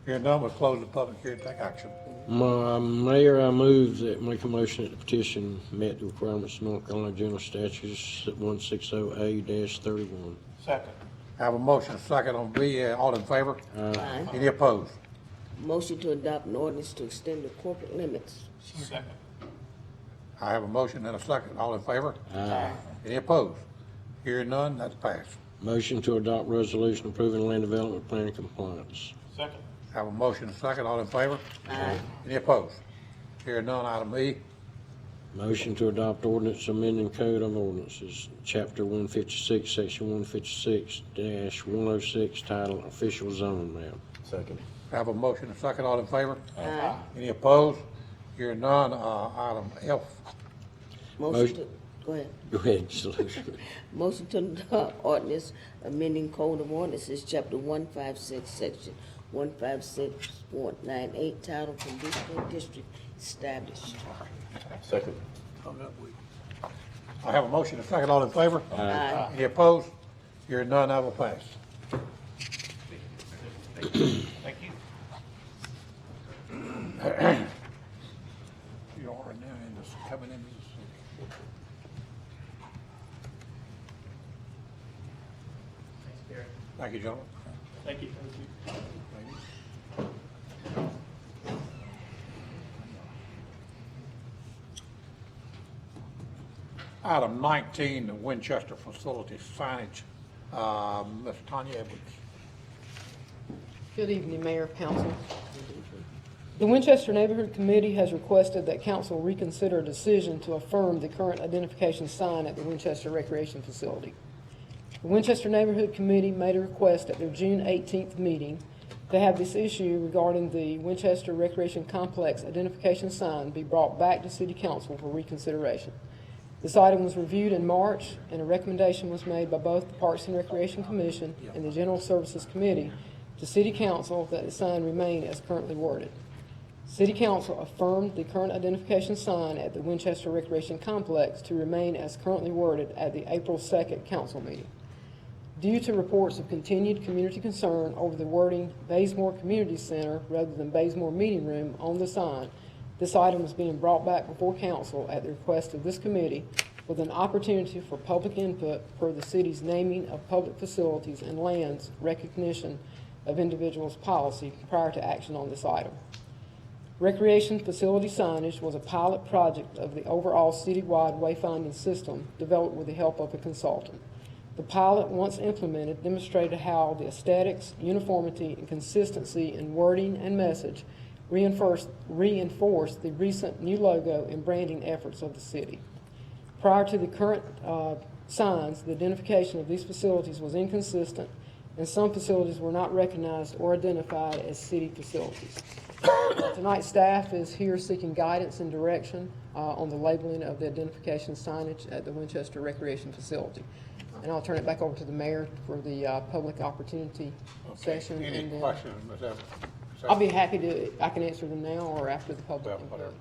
Hearing none, we'll close the public hearing and take action. Mayor, I move that, make a motion that the petition met the requirements of North Carolina General Statutes 160A-31. Second. Have a motion, second on B, all in favor? Aye. Any opposed? Motion to adopt an ordinance to extend the corporate limits. Second. I have a motion and a second, all in favor? Aye. Any opposed? Hearing none, that's passed. Motion to adopt resolution approving land development plan compliance. Second. Have a motion and a second, all in favor? Aye. Any opposed? Hearing none, item E. Motion to adopt ordinance amending code of ordinances, chapter 156, section 156-106, title official zone map. Second. Have a motion and a second, all in favor? Aye. Any opposed? Hearing none, item F. Motion to, go ahead. Go ahead, Solution. Motion to adopt ordinance amending code of ordinances, chapter 156, section 156.98, title conditional district established. Second. I have a motion and a second, all in favor? Aye. Any opposed? Hearing none, that will pass. Thank you. You are now in this, coming into the city. Thank you, gentlemen. Thank you. Item 19, the Winchester facility signage. Ms. Tanya Edwards. Good evening, Mayor, Council. The Winchester Neighborhood Committee has requested that Council reconsider a decision to affirm the current identification sign at the Winchester Recreation Facility. The Winchester Neighborhood Committee made a request at their June 18th meeting to have this issue regarding the Winchester Recreation Complex identification sign be brought back to City Council for reconsideration. This item was reviewed in March, and a recommendation was made by both the Parks and Recreation Commission and the General Services Committee to City Council that the sign remain as currently worded. City Council affirmed the current identification sign at the Winchester Recreation Complex to remain as currently worded at the April 2nd council meeting. Due to reports of continued community concern over the wording Bazemore Community Center rather than Bazemore Meeting Room on the sign, this item is being brought back before council at the request of this committee with an opportunity for public input per the city's naming of public facilities and lands recognition of individuals' policy prior to action on this item. Recreation facility signage was a pilot project of the overall citywide wayfinding system developed with the help of a consultant. The pilot, once implemented, demonstrated how the aesthetics, uniformity, and consistency in wording and message reinforce the recent new logo and branding efforts of the city. Prior to the current signs, the identification of these facilities was inconsistent, and some facilities were not recognized or identified as city facilities. Tonight, staff is here seeking guidance and direction on the labeling of the identification signage at the Winchester Recreation Facility. And I'll turn it back over to the mayor for the public opportunity session. Any and then questions, Ms. Evans? I'll be happy to, I can answer them now or after the public. Well, whatever.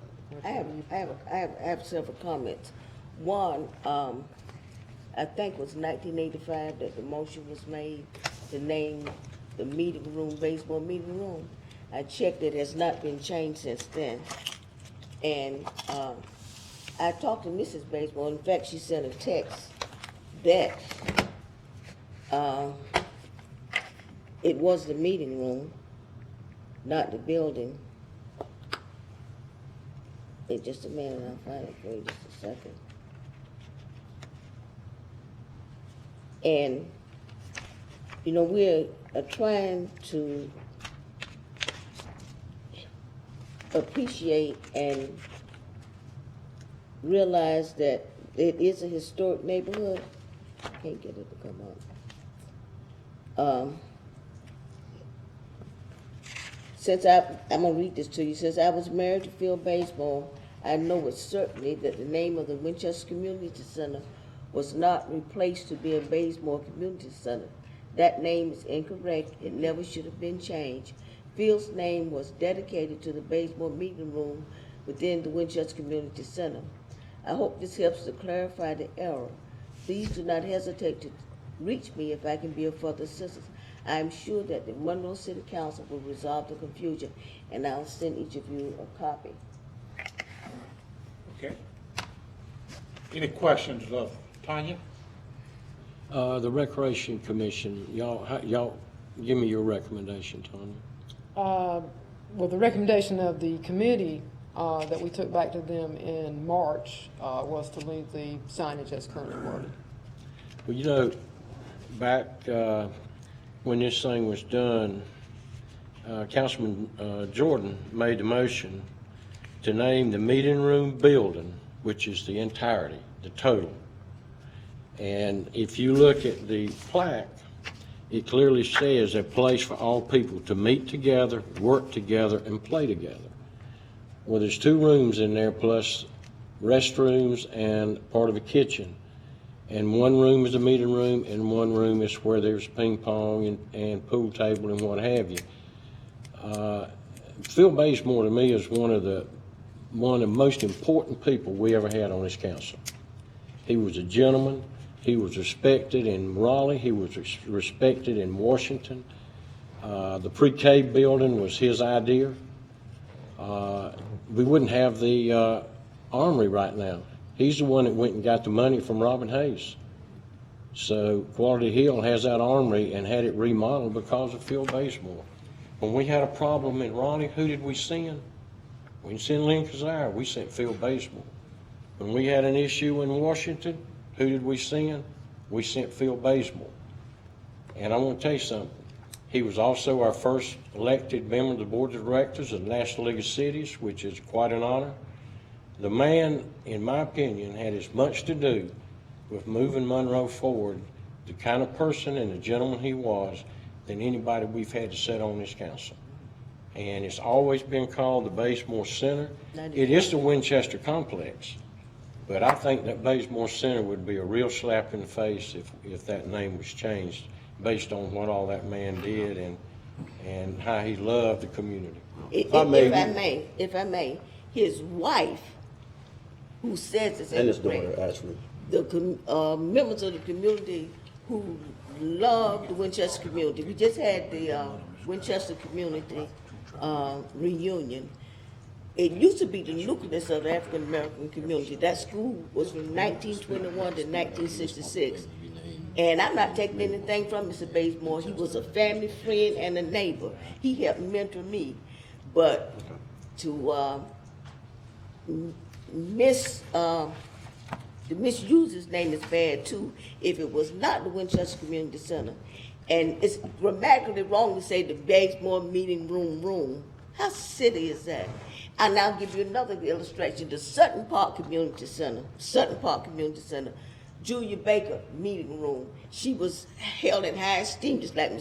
I have several comments. One, I think it was 1985 that the motion was made to name the meeting room, Bazemore Meeting Room. I checked, it has not been changed since then. And I talked to Mrs. Bazemore. In fact, she sent a text that it was the meeting room, not the building. Wait just a minute, I'll find it for you just a second. And, you know, we're trying to appreciate and realize that it is a historic neighborhood. I can't get it to come up. I'm gonna read this to you. Since I was married to Phil Bazemore, I know with certainty that the name of the Winchester Community Center was not replaced to be a Bazemore Community Center. That name is incorrect. It never should have been changed. Phil's name was dedicated to the Bazemore Meeting Room within the Winchester Community Center. I hope this helps to clarify the error. Please do not hesitate to reach me if I can be of further assistance. I'm sure that the Monroe City Council will resolve the confusion, and I'll send each of you a copy. Okay. Any questions of Tanya? The Recreation Commission, y'all, give me your recommendation, Tanya. Well, the recommendation of the committee that we took back to them in March was to leave the signage as currently worded. Well, you know, back when this thing was done, Councilman Jordan made the motion to name the meeting room building, which is the entirety, the total. And if you look at the plaque, it clearly says a place for all people to meet together, work together, and play together. Well, there's 2 rooms in there plus restrooms and part of a kitchen. And 1 room is a meeting room, and 1 room is where there's ping pong and pool table and what have you. Phil Bazemore to me is one of the most important people we ever had on this council. He was a gentleman. He was respected in Raleigh. He was respected in Washington. The pre-K building was his idea. We wouldn't have the Armory right now. He's the one that went and got the money from Robin Hayes. So Quality Hill has that Armory and had it remodeled because of Phil Bazemore. When we had a problem in Raleigh, who did we send? We didn't send Lynn Kazire. We sent Phil Bazemore. When we had an issue in Washington, who did we send? We sent Phil Bazemore. And I want to tell you something. He was also our first elected member of the Board of Directors of the National League of Cities, which is quite an honor. The man, in my opinion, had as much to do with moving Monroe forward, the kind of person and the gentleman he was, than anybody we've had to sit on this council. And it's always been called the Bazemore Center. It is the Winchester Complex. But I think that Bazemore Center would be a real slap in the face if that name was changed based on what all that man did and how he loved the community. If I may, his wife, who says this, And his daughter, Ashley. the members of the community who love the Winchester community. We just had the Winchester community reunion. It used to be the nucleus of the African American community. That school was from 1921 to 1966. And I'm not taking anything from Mr. Bazemore. He was a family friend and a neighbor. He helped mentor me. But to misuse his name is bad too. If it was not the Winchester Community Center, and it's grammatically wrong to say the Bazemore Meeting Room. How silly is that? And I'll give you another illustration. The Sutton Park Community Center, Julia Baker Meeting Room. She was held in high esteem, just like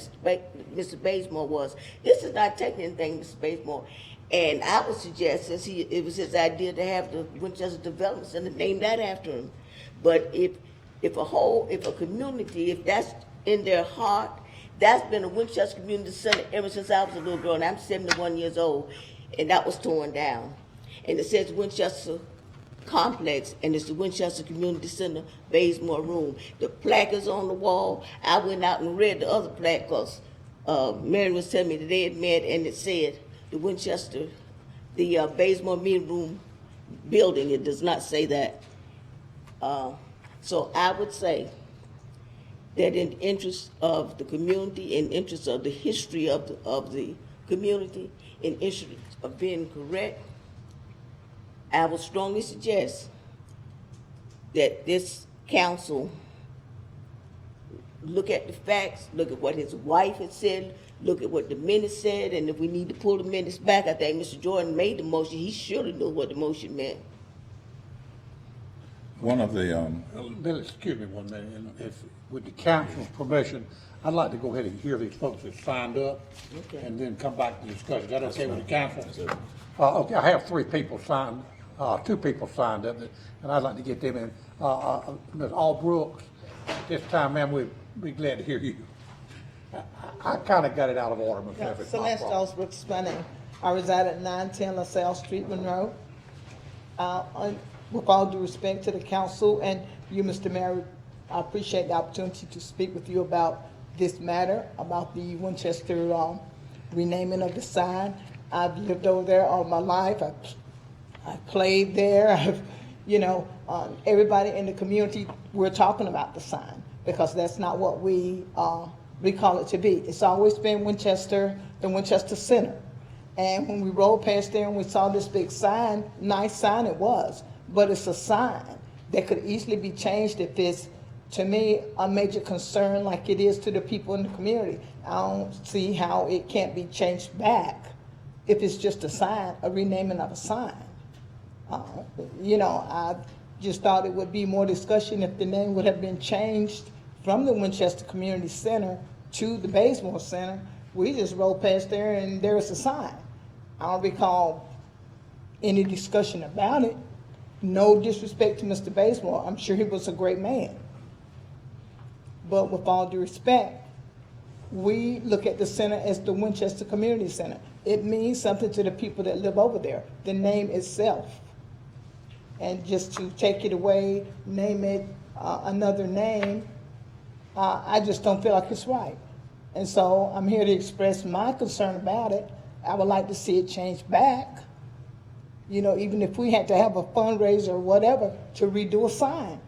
Mr. Bazemore was. This is not taking anything, Mr. Bazemore. And I would suggest, since it was his idea to have the Winchester Development Center, name that after him. But if a community, if that's in their heart, that's been a Winchester Community Center ever since I was a little girl, and I'm 71 years old, and that was torn down. And it says Winchester Complex, and it's the Winchester Community Center, Bazemore Room. The plaque is on the wall. I went out and read the other plaque because Mary was telling me that they had met, and it said the Winchester, the Bazemore Meeting Room building. It does not say that. So I would say that in the interest of the community, in interest of the history of the community, in interest of being correct, I would strongly suggest that this council look at the facts, look at what his wife had said, look at what the minutes said, and if we need to pull the minutes back, I think Mr. Jordan made the motion. He surely knew what the motion meant. One of the, Bill, excuse me 1 minute, and if, with the council's permission, I'd like to go ahead and hear these folks that signed up, and then come back to discuss. Is that okay with the council? Okay, I have 3 people signed, 2 people signed up, and I'd like to get them in. Ms. Albrook, this time, ma'am, we'd be glad to hear you. I kind of got it out of order myself. It's not a Celeste problem. Osbrook Spanning. I reside at 910 LaSalle Street, Monroe. With all due respect to the council and you, Mr. Mayor, I appreciate the opportunity to speak with you about this matter about the Winchester renaming of the sign. I've lived over there all my life. I've played there. Everybody in the community, we're talking about the sign because that's not what we call it to be. It's always been Winchester, the Winchester Center. And when we rode past there and we saw this big sign, nice sign it was, but it's a sign that could easily be changed if it's, to me, a major concern like it is to the people in the community. I don't see how it can't be changed back if it's just a sign, a renaming of a sign. I just thought it would be more discussion if the name would have been changed from the Winchester Community Center to the Bazemore Center. We just rode past there and there was a sign. I don't recall any discussion about it. No disrespect to Mr. Bazemore. I'm sure he was a great man. But with all due respect, we look at the center as the Winchester Community Center. It means something to the people that live over there, the name itself. And just to take it away, name it another name, I just don't feel like it's right. And so I'm here to express my concern about it. I would like to see it changed back. Even if we had to have a fundraiser or whatever to redo a sign.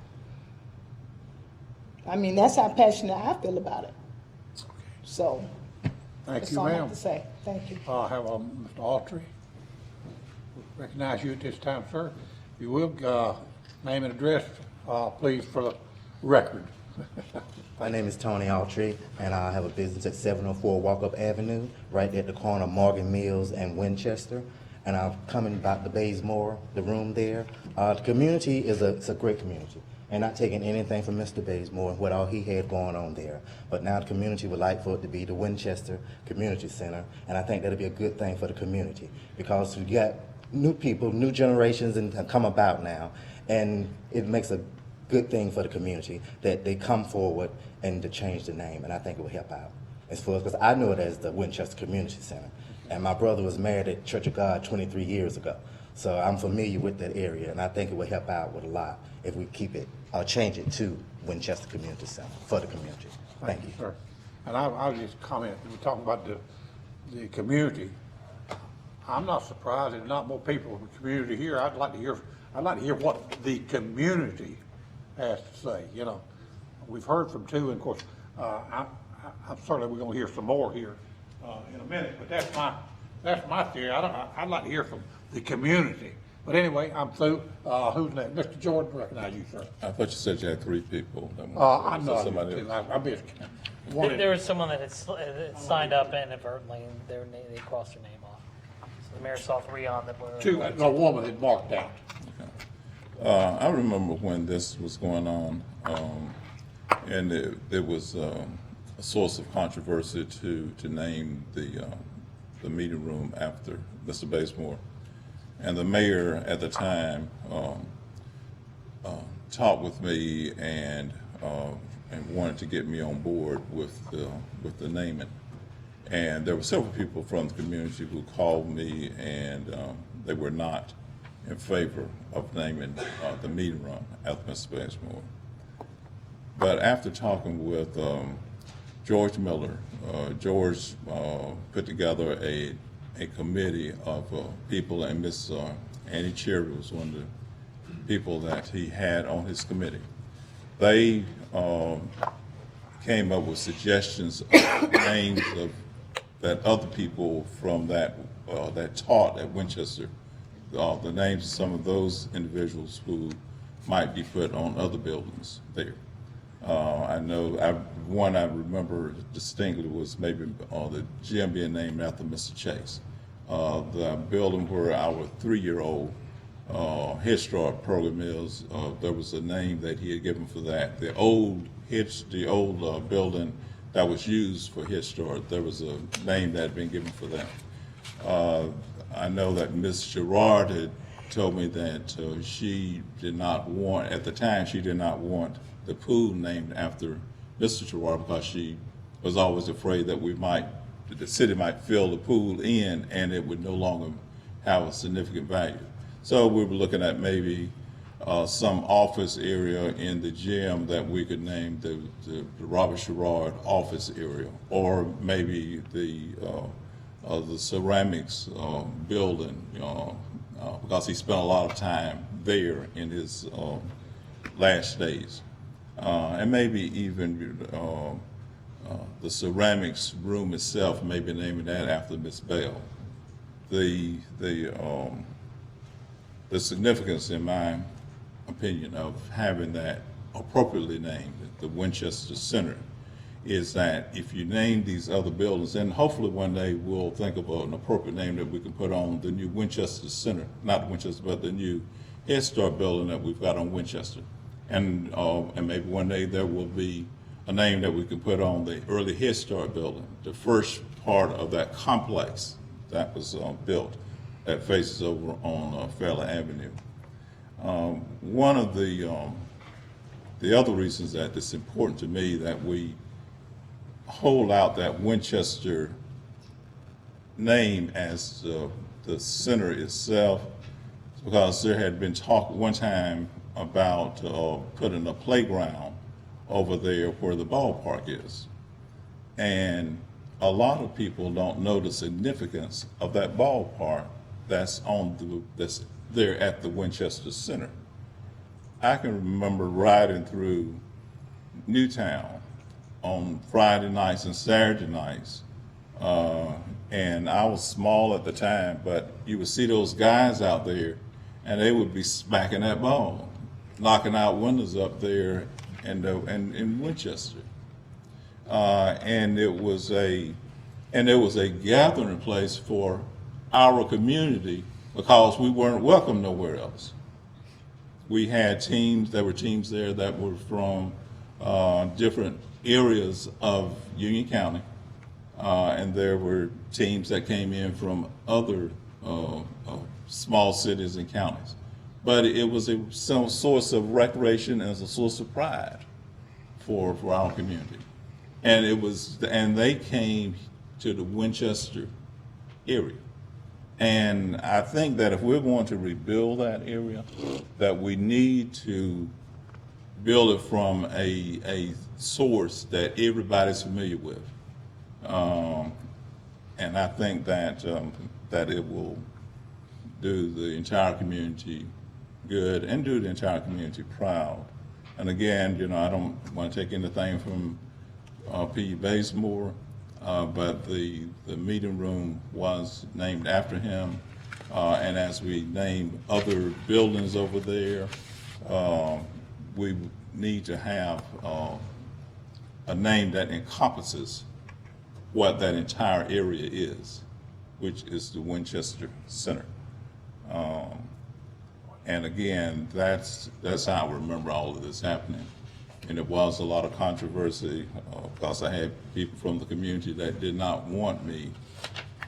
I mean, that's how passionate I feel about it. So, Thank that's you, all I have ma'am. to say. Thank you. I have Mr. Autry. Recognize you at this time, sir. If you will, name and address, please, for the record. My name is Tony Autry, and I have a business at 704 Walkup Avenue, right at the corner of Morgan Mills and Winchester. And I'm coming about the Bazemore, the room there. The community is a great community. And not taking anything from Mr. Bazemore and what all he had going on there. But now the community would like for it to be the Winchester Community Center, and I think that'd be a good thing for the community because we got new people, new generations and come about now, and it makes a good thing for the community that they come forward and to change the name, and I think it will help out. As far as, because I know it as the Winchester Community Center, and my brother was married at Church of God 23 years ago. So I'm familiar with that area, and I think it will help out with a lot if we keep it, or change it to Winchester Community Center for the community. Thank you. Sir. And I'll just comment, we're talking about the community. I'm not surprised there's not more people in the community here. I'd like to hear what the community has to say, We've heard from two, and of course, I'm certainly we're gonna hear some more here, in a minute, but that's my theory. I'd like to hear from the community. But anyway, I'm through. Who's next? Mr. Jordan, recognize you, sir. I thought you said you had 3 people. I know. Somebody else. I missed. There was someone that had signed up inadvertently, and they crossed their name off. So the mayor saw 3 on that were. A woman had marked out. I remember when this was going on, and it was a source of controversy to name the meeting room after Mr. Bazemore. And the mayor at the time talked with me and wanted to get me on board with the naming. And there were several people from the community who called me, and they were not in favor of naming the meeting room after Mr. Bazemore. But after talking with George Miller, George put together a committee of people, and Miss Annie Cherry was one of the people that he had on his committee. They came up with suggestions of names that other people from that taught at Winchester, the names of some of those individuals who might be put on other buildings there. I know one I remember distinctly was maybe the gym being named after Mr. Chase. The building where our 3-year-old Head Start program is, there was a name that he had given for that. The old building that was used for Head Start, there was a name that had been given for that. I know that Ms. Gerard had told me that she did not want, at the time, she did not want the pool named after Mr. Gerard because she was always afraid that the city might fill the pool in and it would no longer have a significant value. So we were looking at maybe some office area in the gym that we could name the Robert Sherrard office area, or maybe the ceramics building, because he spent a lot of time there in his last days. And maybe even the ceramics room itself, maybe naming that after Miss Bell. The significance, in my opinion, of having that appropriately named, the Winchester Center, is that if you name these other buildings, and hopefully one day we'll think of an appropriate name that we can put on the new Winchester Center, not Winchester, but the new Head Start building that we've got on Winchester. And maybe one day there will be a name that we can put on the early Head Start building, the first part of that complex that was built that faces over on Fairley Avenue. One of the other reasons that it's important to me that we hold out that Winchester name as the center itself is because there had been talk one time about putting a playground over there where the ballpark is. And a lot of people don't know the significance of that ballpark that's there at the Winchester Center. I can remember riding through Newtown on Friday nights and Saturday nights, and I was small at the time, but you would see those guys out there, and they would be smacking that ball, knocking out windows up there in Winchester. And there was a gathering place for our community because we weren't welcome nowhere else. We had teams, there were teams there that were from different areas of Union County, and there were teams that came in from other small cities and counties. But it was some source of recreation and a source of pride for our community. And they came to the Winchester area. And I think that if we're going to rebuild that area, that we need to build it from a source that everybody's familiar with. And I think that it will do the entire community good and do the entire community proud. And again, I don't want to take anything from P. Bazemore, but the meeting room was named after him. And as we name other buildings over there, we need to have a name that encompasses what that entire area is, which is the Winchester Center. And again, that's how I remember all of this happening. And it was a lot of controversy because I had people from the community that did not want me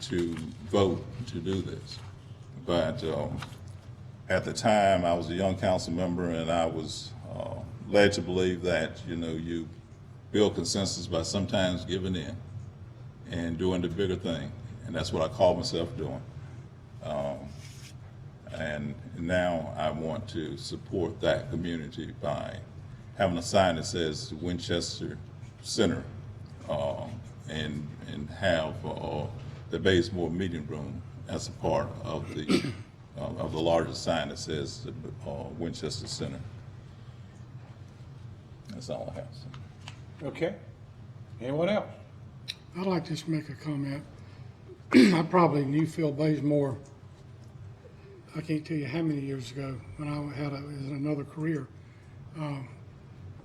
to vote to do this. But at the time, I was a young council member, and I was led to believe that, you build consensus by sometimes giving in and doing the bigger thing. And that's what I call myself doing. And now I want to support that community by having a sign that says Winchester Center, and have the Bazemore meeting room as a part of the larger sign that says Winchester Center. That's all I have. Okay. Anyone else? I'd like to just make a comment. I probably knew Phil Bazemore, I can't tell you how many years ago, when I had another career.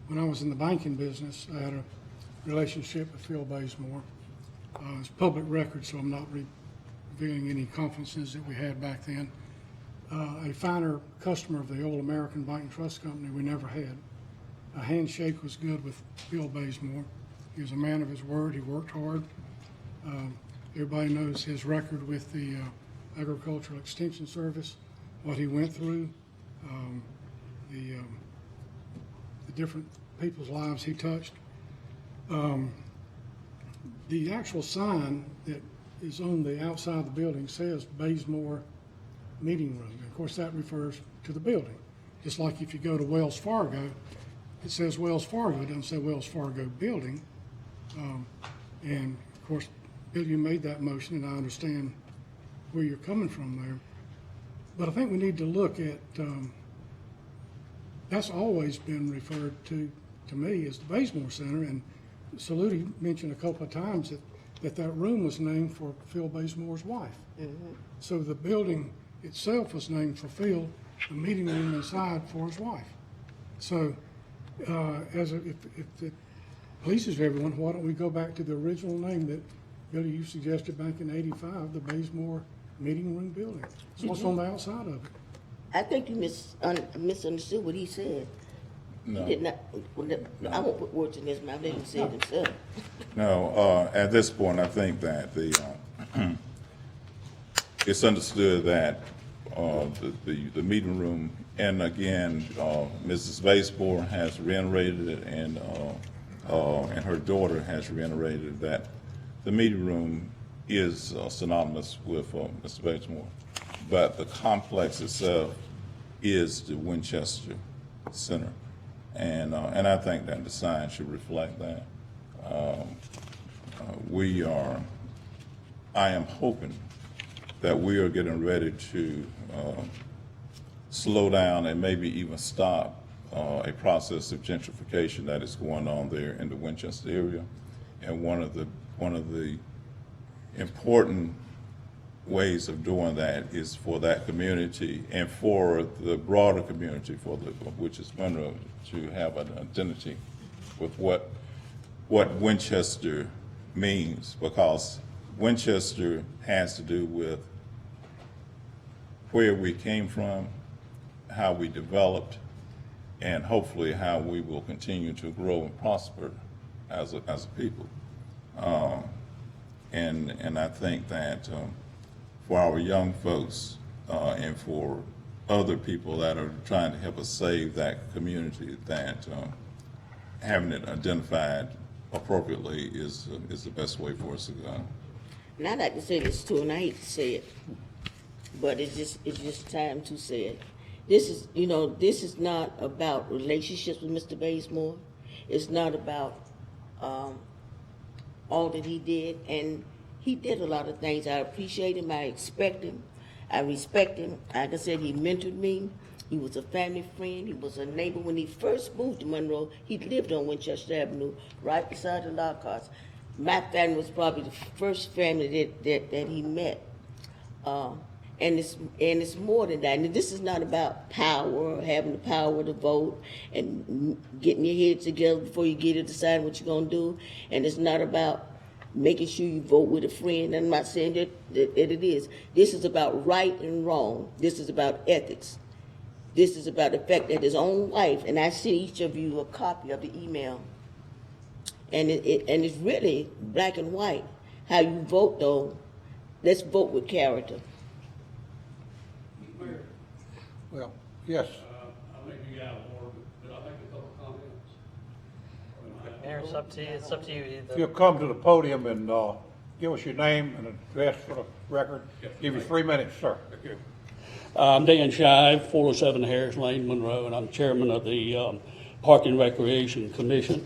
When I was in the banking business, I had a relationship with Phil Bazemore. It's public record, so I'm not revealing any confidences that we had back then. A finer customer of the old American Bank and Trust Company we never had. A handshake was good with Phil Bazemore. He was a man of his word. He worked hard. Everybody knows his record with the Agricultural Extension Service, what he went through, the different people's lives he touched. The actual sign that is on the outside of the building says Bazemore Meeting Room. Of course, that refers to the building. Just like if you go to Wells Fargo, it says Wells Fargo, it doesn't say Wells Fargo Building. And of course, Bill, you made that motion, and I understand where you're coming from there. But I think we need to look at, that's always been referred to me as the Bazemore Center, and Saluti mentioned a couple of times that room was named for Phil Bazemore's wife. So the building itself was named for Phil, the meeting room inside for his wife. So if it pleases everyone, why don't we go back to the original name that, Billy, you suggested back in '85, the Bazemore Meeting Room Building. So what's on the outside of it? I think you misunderstood what he said. No. He did not, I won't put words in his mouth, let him say it himself. No, at this point, I think that it's understood that the meeting room, and again, Mrs. Bazemore has reiterated it, and her daughter has reiterated that the meeting room is synonymous with Mr. Bazemore, but the complex itself is the Winchester Center, and I think that the sign should reflect that. I am hoping that we are getting ready to slow down and maybe even stop a process of gentrification that is going on there in the Winchester area. And one of the important ways of doing that is for that community and for the broader community, which is Monroe, to have an identity with what Winchester means, because Winchester has to do with where we came from, how we developed, and hopefully how we will continue to grow and prosper as a people. And I think that for our young folks and for other people that are trying to help us save that community, that having it identified appropriately is the best way for us to go. And I'd like to say this too, and I hate to say it, but it's just time to say it. This is not about relationships with Mr. Bazemore. It's not about all that he did, and he did a lot of things. I appreciate him, I expect him, I respect him. Like I said, he mentored me. He was a family friend. He was a neighbor. When he first moved to Monroe, he lived on Winchester Avenue, right beside the Lockharts. My family was probably the first family that he met. And it's more than that. And this is not about power or having the power to vote and getting your head together before you get to decide what you're going to do. And it's not about making sure you vote with a friend. I'm not saying that it is. This is about right and wrong. This is about ethics. This is about the fact that his own wife, and I sent each of you a copy of the email, and it's really black and white. How you vote, though, let's vote with character. Well, yes. I may be out of order, but I'll make a couple comments. Mayor, it's up to you. It's up to you. If you'll come to the podium and give us your name and address for the record. Give you 3 minutes, sir. I'm Dan Shive, 407 Harris Lane, Monroe, and I'm chairman of the Park and Recreation Commission.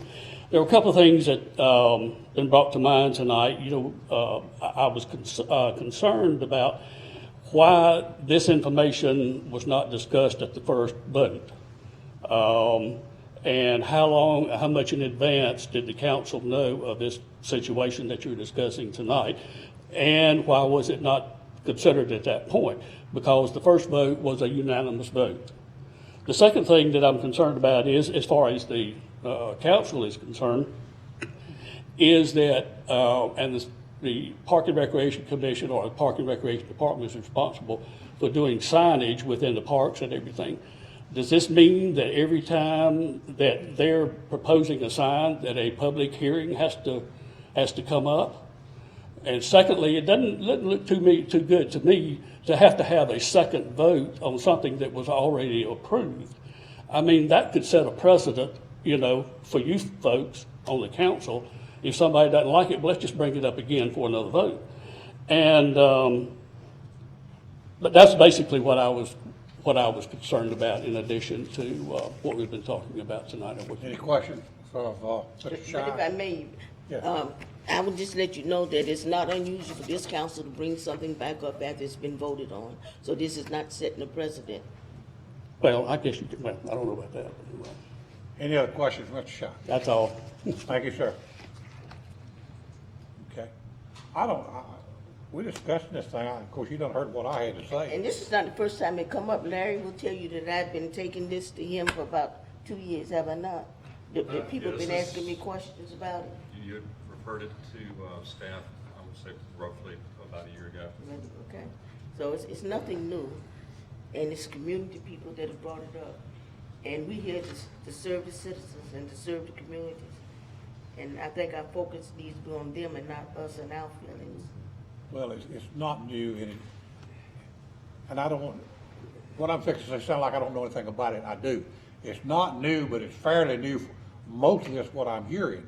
There were a couple of things that been brought to mind tonight. I was concerned about why this information was not discussed at the first vote. And how much in advance did the council know of this situation that you're discussing tonight? And why was it not considered at that point? Because the first vote was a unanimous vote. The second thing that I'm concerned about is, as far as the council is concerned, is that, and the Park and Recreation Commission or the Park and Recreation Department is responsible for doing signage within the parks and everything. Does this mean that every time that they're proposing a sign that a public hearing has to come up? And secondly, it doesn't look too good to me to have a second vote on something that was already approved. I mean, that could set a precedent, for you folks on the council. If somebody doesn't like it, well, let's just bring it up again for another vote. And but that's basically what I was what I was concerned about in addition to what we've been talking about tonight. Any questions of Mr. But if Shine? I may, Yeah. I would just let you know that it's not unusual for this council to bring something back up after it's been voted on. So this is not setting a precedent. Well, I guess you could, well, I don't know about that. But anyway. Any other questions, Mr. Shine? That's all. Thank you, sir. Okay. We're discussing this thing. Of course, you done heard what I had to say. And this is not the first time it come up. Larry will tell you that I've been taking this to him for about 2 years, have I not? The people have been asking me questions about it. You had referred it to staff, I would say roughly about a year ago. Okay, so it's nothing new, and it's community people that have brought it up. And we here to serve the citizens and to serve the communities. And I think our focus needs to be on them and not us and our feelings. Well, it's not new, and I don't want, what I'm fixing to sound like I don't know anything about it, I do. It's not new, but it's fairly new, mostly that's what I'm hearing.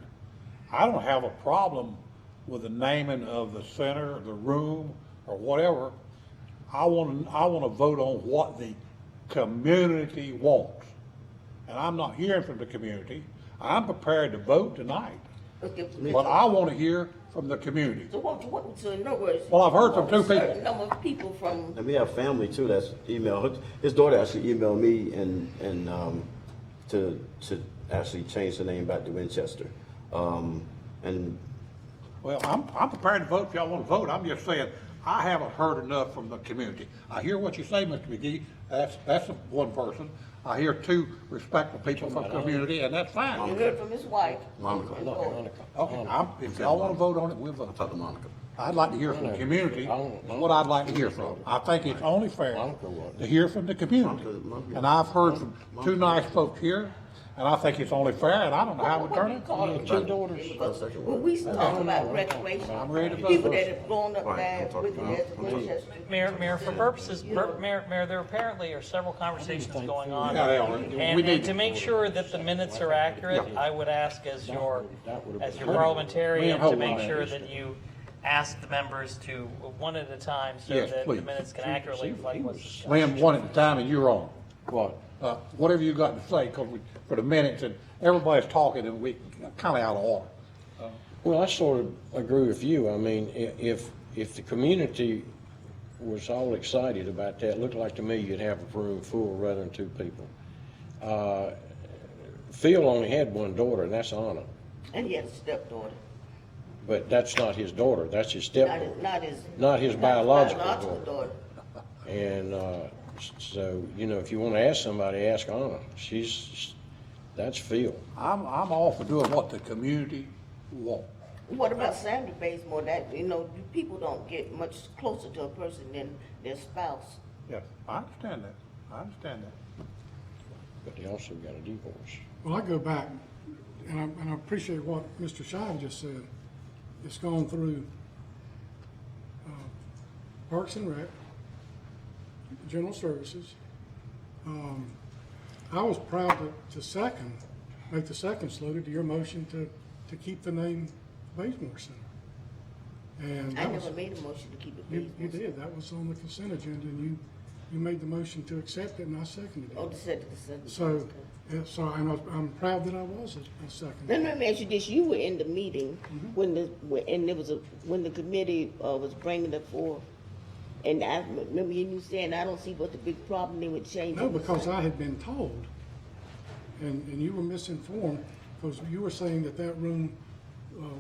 I don't have a problem with the naming of the center, the room, or whatever. I want to vote on what the community wants. And I'm not hearing from the community. I'm prepared to vote tonight, but I want to hear from the community. So in other words. Well, I've heard from two a certain people. number of people from. And we have family too that's emailed. His daughter actually emailed me and to actually change the name back to Winchester. And Well, I'm prepared to vote if y'all want to vote. I'm just saying, I haven't heard enough from the community. I hear what you say, Mr. McGee. That's one person. I hear two respectful people from the community, and that's fine. You heard from his wife. Monica. Okay, if y'all want to vote on it, we'll vote. Talk to Monica. I'd like to hear from the community, what I'd like to hear from. I think it's only fair to hear from the community. And I've heard from two nice folks here, and I think it's only fair, and I don't know how it would turn out. Two daughters. Well, we talking about recreation. I'm ready to vote. People that have grown up there with the Winchester. Mayor, for purposes, Mayor, there apparently are several conversations going on. Yeah, they are. And to make sure that the minutes are accurate, I would ask as your parliamentarian to make sure that you ask the members to, one at a time, so Yes, that the please. minutes can accurately reflect what's discussed. Lynn, one at a time, and you're on. What? Whatever you got to say, because for the minutes, and everybody's talking, and we kind of out of order. Well, I sort of agree with you. I mean, if the community was all excited about that, it looked like to me you'd have a room full rather than two people. Phil only had one daughter, and that's Anna. And he had a stepdaughter. But that's not his daughter, that's his stepdaughter. Not his biological daughter. daughter. And so, if you want to ask somebody, ask Anna. That's Phil. I'm all for doing what the community wants. What about Sandra Bazemore? That, people don't get much closer to a person than their spouse. Yes, I understand that. But they also got a divorce. Well, I go back, and I appreciate what Mr. Shine just said. It's gone through Parks and Rec, General Services. I was proud to make the second slogan to your motion to keep the name Bazemore Center. And I never made a motion to keep it You Bazemore. did, that was on the consent agenda, and you made the motion to accept it, and I seconded it. Oh, to set the consent. So, I'm proud that I was a second. Let me ask you this: you were in the meeting when the committee was bringing it forth, and I remember you saying, "I don't see what the big problem they would change." No, because I had been told, and you were misinformed, because you were saying that room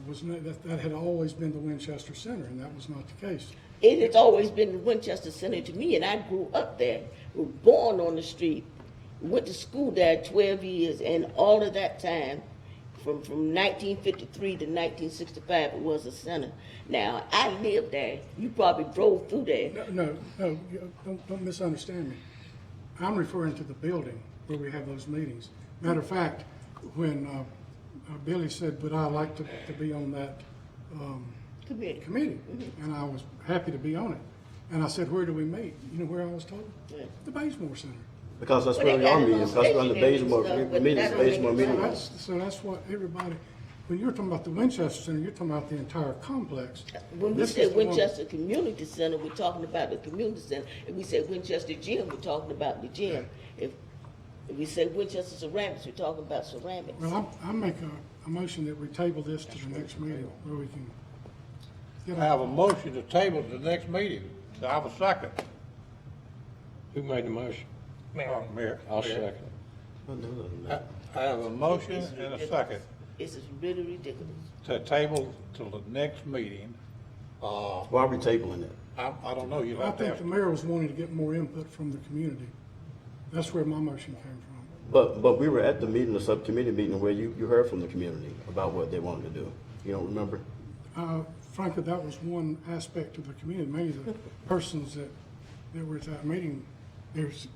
was not, that had always been the Winchester Center, and that was not the case. It has always been the Winchester Center to me, and I grew up there, was born on the street, went to school there 12 years, and all of that time, from 1953 to 1965, it was a center. Now, I lived there. You probably drove through there. No, don't misunderstand me. I'm referring to the building where we have those meetings. Matter of fact, when Billy said, "Would I like to be on that committee?" And I was happy to be on it. And I said, "Where do we meet?" You know where I was told? Yeah. The Bazemore Center. Because that's where we are meetings, that's where the Bazemore meetings, Bazemore meeting. So that's what everybody, when you're talking about the Winchester Center, you're talking about the entire complex. When we This say is the one- Winchester Community Center, we're talking about the community center. If we say Winchester Gym, we're talking about the gym. If we say Winchester Ceramics, we're talking about ceramics. Well, I make a motion that we table this to the next meeting where we can get I have a motion to table to the next meeting. Do I have a second? Who made the motion? Oh, Mayor. I'll Mayor. second. I have a motion and a second This is really ridiculous. to table till the next meeting. Why are we tabling it? I don't know, you I have to think the have. mayor was wanting to get more input from the community. That's where my motion came from. But we were at the meeting, the subcommittee meeting, where you heard from the community about what they wanted to do. You don't remember? Frankly, that was one aspect of the community. Many of the persons that were at that meeting, there's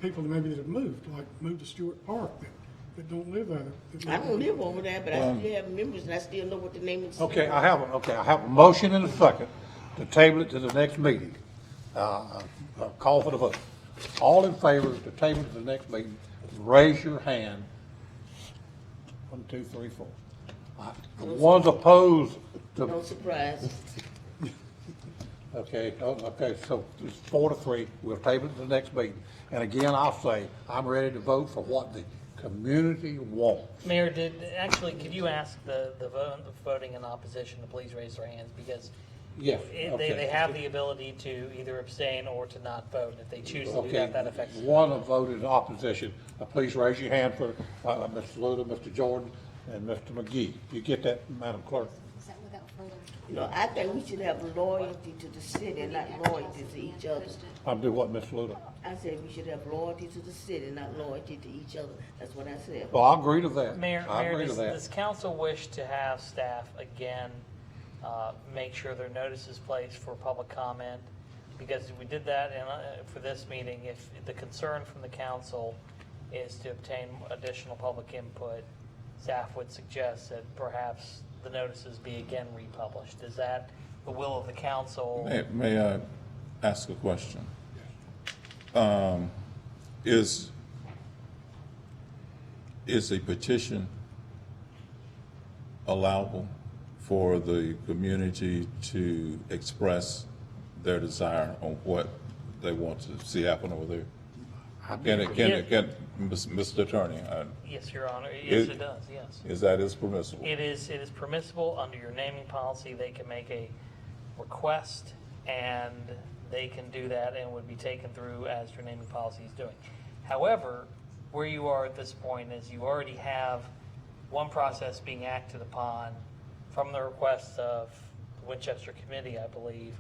people that maybe that have moved to Stewart Park that don't live there. I don't live over there, but I still have members and I still know what the name of the Okay, center I have a motion and a second to table it to the next meeting. Call for the vote. All in favor to table to the next meeting, raise your hand. 1, 2, 3, 4. The ones opposed to. No surprise. Okay, so it's 4-3. We'll table it to the next meeting. And again, I'll say, I'm ready to vote for what the community wants. Mayor, could you ask the voting in opposition to please raise their hands? Because Yes, okay. they have the ability to either abstain or to not vote. If they choose to do that, that affects. One of voted in opposition. Please raise your hand for Mr. Luda, Mr. Jordan, and Mr. McGee. You get that, Madam Clerk? Is that without further? You know, I think we should have loyalty to the city and not loyalty to each other. I'll do what, Ms. Luda? I said we should have loyalty to the city, not loyalty to each other. That's what I said. Well, I agree to that. Mayor, I agree to that. does council wish to have staff again make sure their notice is placed for public comment? Because we did that for this meeting. If the concern from the council is to obtain additional public input, staff would suggest that perhaps the notices be again republished. Is that the will of the council? May I ask a question? Is a petition allowable for the community to express their desire on what they want to see happen over there? Mr. Attorney? Yes, Your Honor. Yes, it does, yes. Is that permissible? It is permissible under your naming policy. They can make a request and they can do that and would be taken through as your naming policy is doing. However, where you are at this point is you already have one process being acted upon from the request of the Winchester Committee, I believe,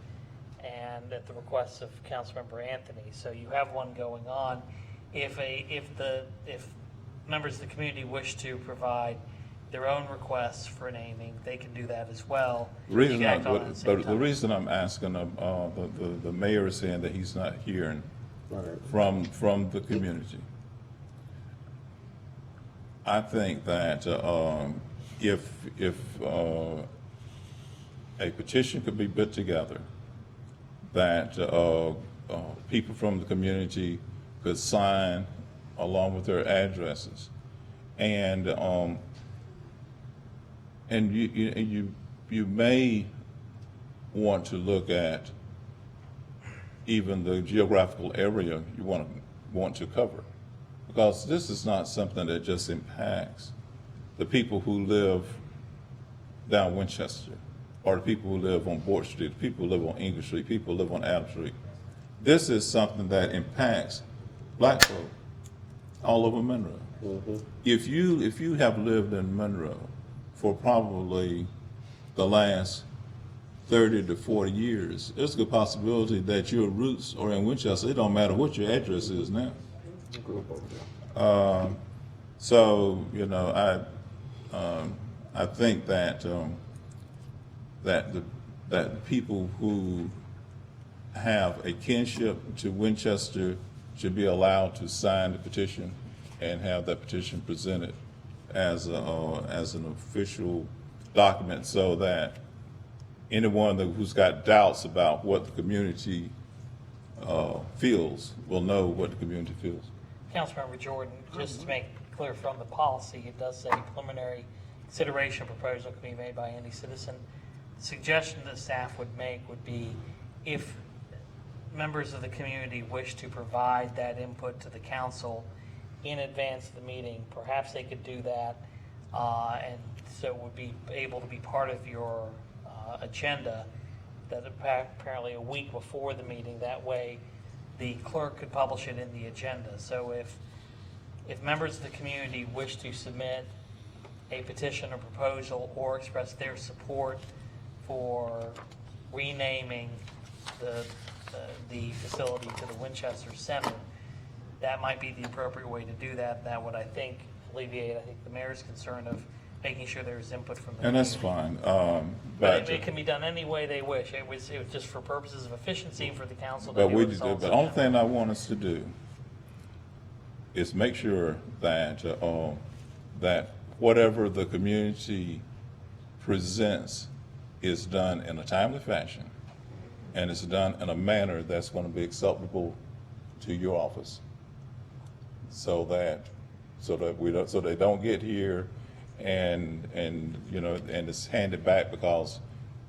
and at the request of Councilmember Anthony. So you have one going on. If members of the community wish to provide their own requests for naming, they can do that as well. The reason I'm asking, the mayor is saying that he's not hearing from the community. I think that if a petition could be put together that people from the community could sign along with their addresses, and you may want to look at even the geographical area you want to cover, because this is not something that just impacts the people who live down Winchester, or the people who live on Board Street, the people who live on English Street, people who live on Adams Street. This is something that impacts black folk all over Monroe. Mm-hmm. If you have lived in Monroe for probably the last 30 to 40 years, there's a good possibility that your roots are in Winchester. It don't matter what your address is now. So I think that the people who have a kinship to Winchester should be allowed to sign the petition and have that petition presented as an official document, so that anyone who's got doubts about what the community feels will know what the community feels. Councilmember Jordan, just to make clear from the policy, it does say preliminary consideration proposal can be made by any citizen. The suggestion that staff would make would be if members of the community wish to provide that input to the council in advance of the meeting, perhaps they could do that, and so it would be able to be part of your agenda that apparently a week before the meeting. That way the clerk could publish it in the agenda. So if members of the community wish to submit a petition or proposal or express their support for renaming the facility to the Winchester Center, that might be the appropriate way to do that. That would, I think, alleviate, the mayor's concern of making sure there's input from the And that's community. fine. But it can be done any way they wish. It was just for purposes of efficiency for the council to But do we, it. It's all the only thing I want us to do is make sure that, that whatever the community presents is done in a timely fashion, and it's done in a manner that's going to be acceptable to your office, so that they don't get here and it's handed back because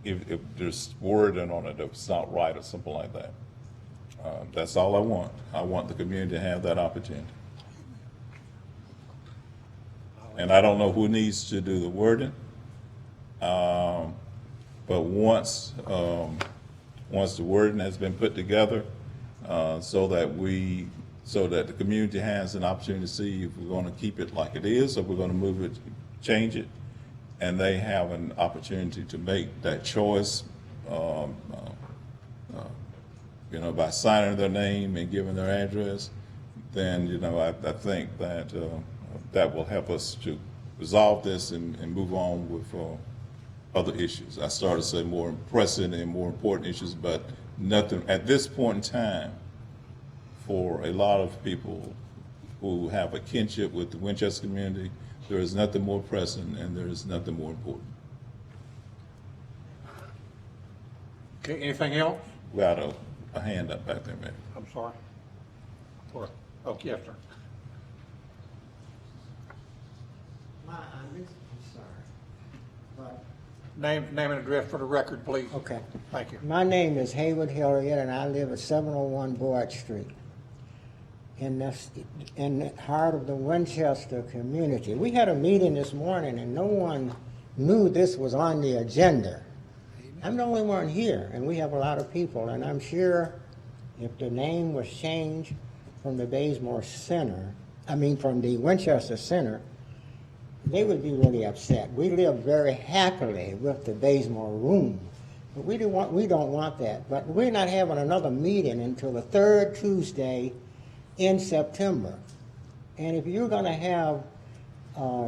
if there's wording on it that's not right or something like that. That's all I want. I want the community to have that opportunity. And I don't know who needs to do the wording, but once the wording has been put together, so that the community has an opportunity to see if we're going to keep it like it is, or we're going to move it, change it, and they have an opportunity to make that choice, by signing their name and giving their address, then, I think that that will help us to resolve this and move on with other issues. I started to say more pressing and more important issues, but nothing at this point in time for a lot of people who have a kinship with the Winchester community. There is nothing more pressing and there is nothing more important. Okay, anything else? We got a hand up back there, man. I'm sorry. Oh, yes, sir. I'm sorry. But Name and address for the record, please. Okay. Thank you. My name is Haywood Hilliard, and I live at 701 Boyd Street in the heart of the Winchester community. We had a meeting this morning, and no one knew this was on the agenda. I'm the only one here, and we have a lot of people, and I'm sure if the name was changed from the from the Winchester Center, they would be really upset. We live very happily with the Bazemore room, but we don't want that. But we're not having another meeting until the third Tuesday in September. And if you're going to have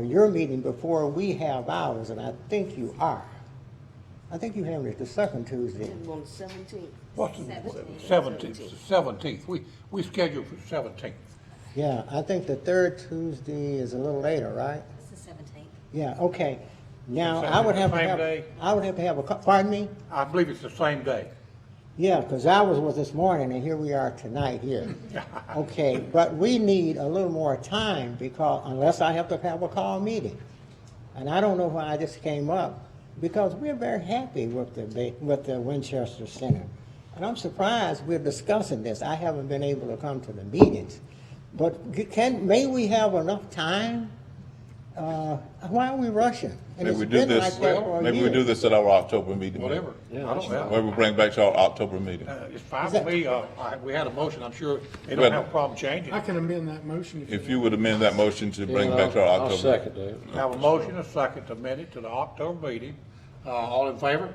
your meeting before we have ours, and I think you are, I think you have it the second Tuesday. On the 17th. What's the 17th? 17th. We scheduled for 17th. Yeah, I think the third Tuesday is a little later, right? It's the 17th. Yeah, okay. Now, Same I would have day? to have pardon me? I believe it's the same day. Yeah, because ours was this morning, and here we are tonight here. Okay, but we need a little more time, because unless I have to have a call meeting. And I don't know why this came up, because we're very happy with the Winchester Center. And I'm surprised we're discussing this. I haven't been able to come to the meetings. But may we have enough time? Why are we rushing? And Maybe we it's do been this. like that for a Maybe we year. do this at our October meeting. Whatever. Yeah, I don't know. Maybe we bring back to our October meeting. It's fine with me. We had a motion. I'm sure they don't have a problem changing I it. can amend that motion. If you would amend that motion to bring it back to our I'll October. second that. Have a motion, a second to amend it to the October meeting. All in favor?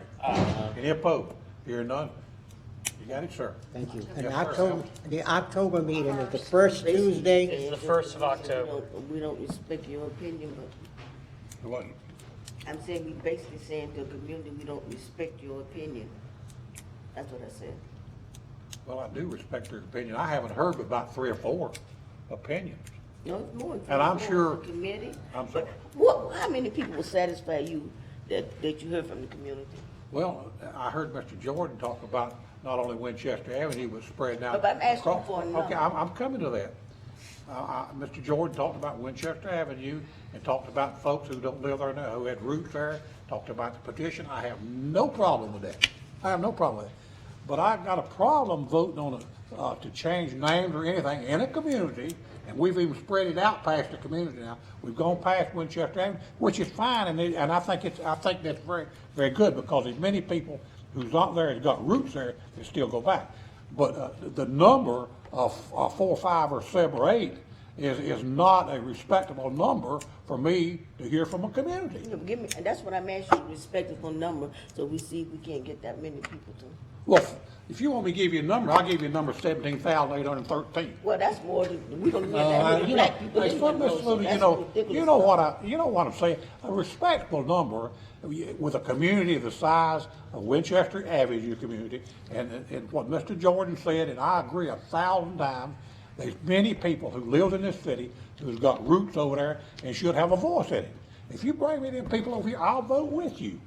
Any opposed? Hearing none. You got it, sir. Thank you. And Yes, sir. the October meeting is the first Tuesday. It's the 1st of October. We don't respect your opinion, but What? I'm saying, we basically saying to the community, we don't respect your opinion. That's what I said. Well, I do respect your opinion. I haven't heard but about 3 or 4 opinions. No, it's more. And I'm It's sure- more committee. I'm sorry. How many people will satisfy you that you heard from the community? Well, I heard Mr. Jordan talk about not only Winchester Avenue, but spreading out. But I'm asking across. for a number. Okay, I'm coming to that. Mr. Jordan talked about Winchester Avenue and talked about folks who don't live there now, who had roots there, talked about the petition. I have no problem with that. I have no problem with it. But I've got a problem voting on to change names or anything in a community, and we've even spread it out past the community now. We've gone past Winchester Avenue, which is fine, and I think that's very, very good, because there's many people who's not there, has got roots there, that still go back. But the number of 4, 5, or 7, or 8 is not a respectable number for me to hear from a community. You know, and that's what I'm asking, respectable number, so we see if we can't get that many people to. Well, if you want me to give you a number, I'll give you a number 17,813. Well, that's more than, we don't have that many black people in Monroe, so that's ridiculous. You know what I'm saying. A respectable number with a community the size of Winchester Avenue community, and what Mr. Jordan said, and I agree 1,000 times. There's many people who live in this city who's got roots over there and should have a voice in it. If you bring me them people over here, I'll vote with you.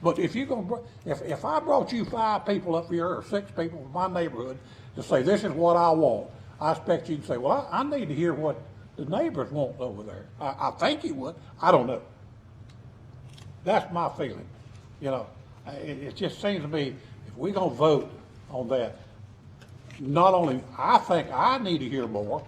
But if if I brought you 5 people up here, or 6 people from my neighborhood to say this is what I want, I expect you to say, well, I need to hear what the neighbors want over there. I think you would. I don't know. That's my feeling. You know, it just seems to me if we're gonna vote on that, not only I think I need to hear more,